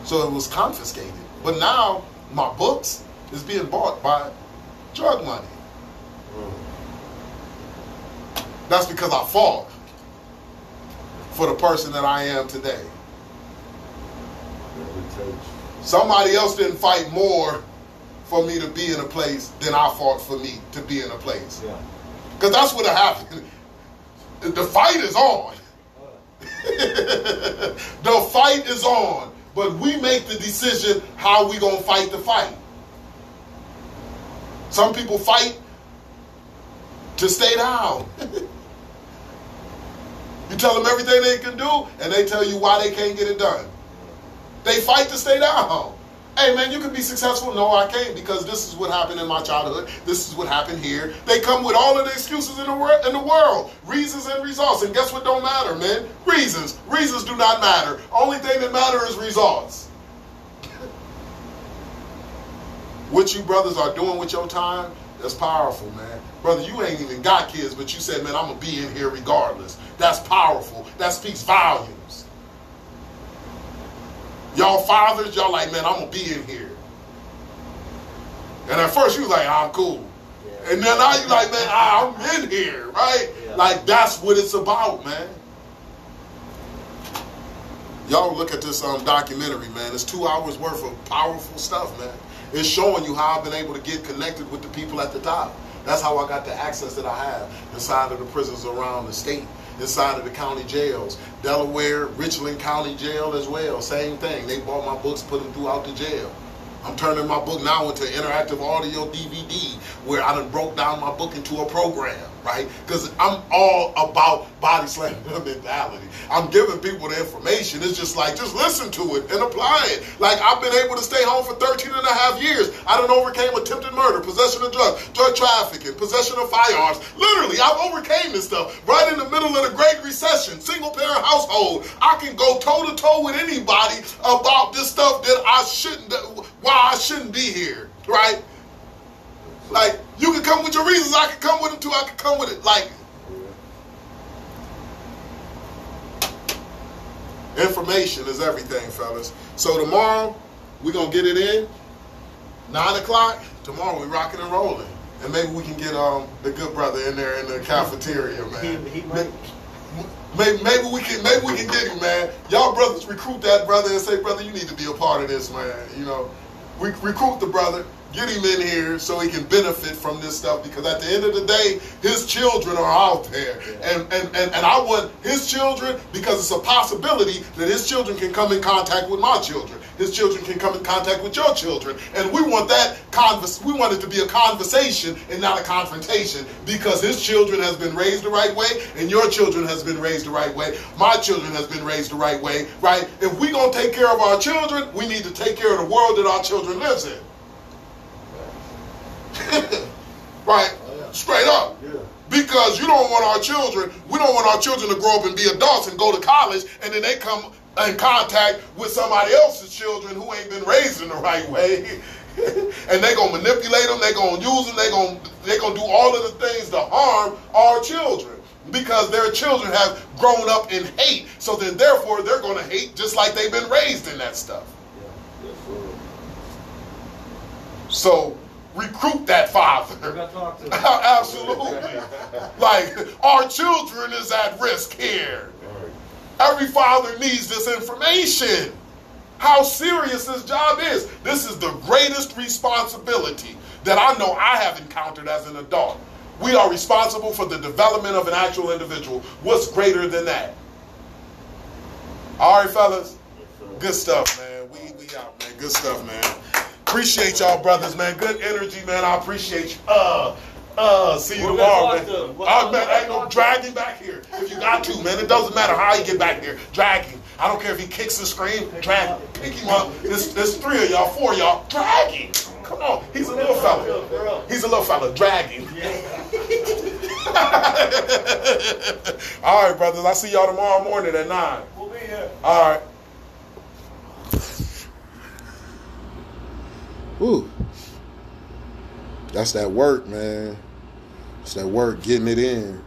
So it was confiscated. But now my books is being bought by drug money. That's because I fought for the person that I am today. Somebody else didn't fight more for me to be in a place than I fought for me to be in a place. Yeah. Because that's what happened. The fight is on. The fight is on. But we make the decision how we going to fight the fight. Some people fight to stay down. You tell them everything they can do, and they tell you why they can't get it done. They fight to stay down. Hey, man, you can be successful. No, I can't, because this is what happened in my childhood. This is what happened here. They come with all of the excuses in the world. Reasons and results. And guess what don't matter, man? Reasons. Reasons do not matter. Only thing that matters is results. What you brothers are doing with your time, that's powerful, man. Brother, you ain't even got kids, but you said, man, I'm going to be in here regardless. That's powerful. That speaks volumes. Y'all fathers, y'all like, man, I'm going to be in here. And at first you was like, I'm cool. Yeah. And then now you like, man, I'm in here, right? Yeah. Like, that's what it's about, man. Y'all look at this documentary, man. It's 2 hours worth of powerful stuff, man. It's showing you how I've been able to get connected with the people at the top. That's how I got the access that I have inside of the prisons around the state, inside of the county jails. Delaware, Richland County Jail as well, same thing. They bought my books, put them throughout the jail. I'm turning my book now into interactive audio DVD where I done broke down my book into a program. right? Because I'm all about body slam mentality. I'm giving people the information. It's just like, just listen to it and apply it. Like, I've been able to stay home for 13 and a half years. I done overcame attempted murder, possession of drugs, drug trafficking, possession of firearms. Literally, I've overcame this stuff right in the middle of the Great Recession, single parent household. I can go toe to toe with anybody about this stuff that why I shouldn't be here, right? Like, you can come with your reasons, I can come with them too, I can come with it. Like, information is everything, fellas. So tomorrow, we're going to get it in. 9 o'clock, tomorrow we rocking and rolling. And maybe we can get the good brother in there in the cafeteria, man. He might. Maybe we can get him, man. Y'all brothers recruit that brother and say, brother, you need to be a part of this, man. You know, recruit the brother. Get him in here so he can benefit from this stuff, because at the end of the day, his children are out there. And I want his children, because it's a possibility that his children can come in contact with my children. His children can come in contact with your children. And we want we want it to be a conversation and not a confrontation, because his children has been raised the right way and your children has been raised the right way. My children has been raised the right way, right? If we're going to take care of our children, we need to take care of the world that our children lives in. Right? Oh, yeah. Straight up. Yeah. Because we don't want our children to grow up and be adults and go to college, and then they come in contact with somebody else's children who ain't been raised in the right way. And they gonna manipulate them, they gonna use them, they gonna do all of the things to harm our children, because their children have grown up in hate. So then therefore they're gonna hate just like they've been raised in that stuff. Yeah. Yes, sir. So recruit that father. We're gonna talk to him. Absolutely. Like, our children is at risk here. Every father needs this information. How serious this job is. This is the greatest responsibility that I know I have encountered as an adult. We are responsible for the development of an actual individual. What's greater than that? All right, fellas? Good stuff, man. We out, man. Good stuff, man. Appreciate y'all, brothers, man. Good energy, man. I appreciate you. See you tomorrow, man. Man, ain't no dragging back here. If you got to, man, it doesn't matter how you get back here. Drag him. I don't care if he kicks and screams. Drag him. Pick him up. There's 3 of y'all, 4 of y'all. Drag him. Come on. He's a little fella. He's a little fella. Drag him. All right, brothers. I'll see y'all tomorrow morning at 9. We'll be here. All right. Ooh. That's that work, man. It's that work, getting it in.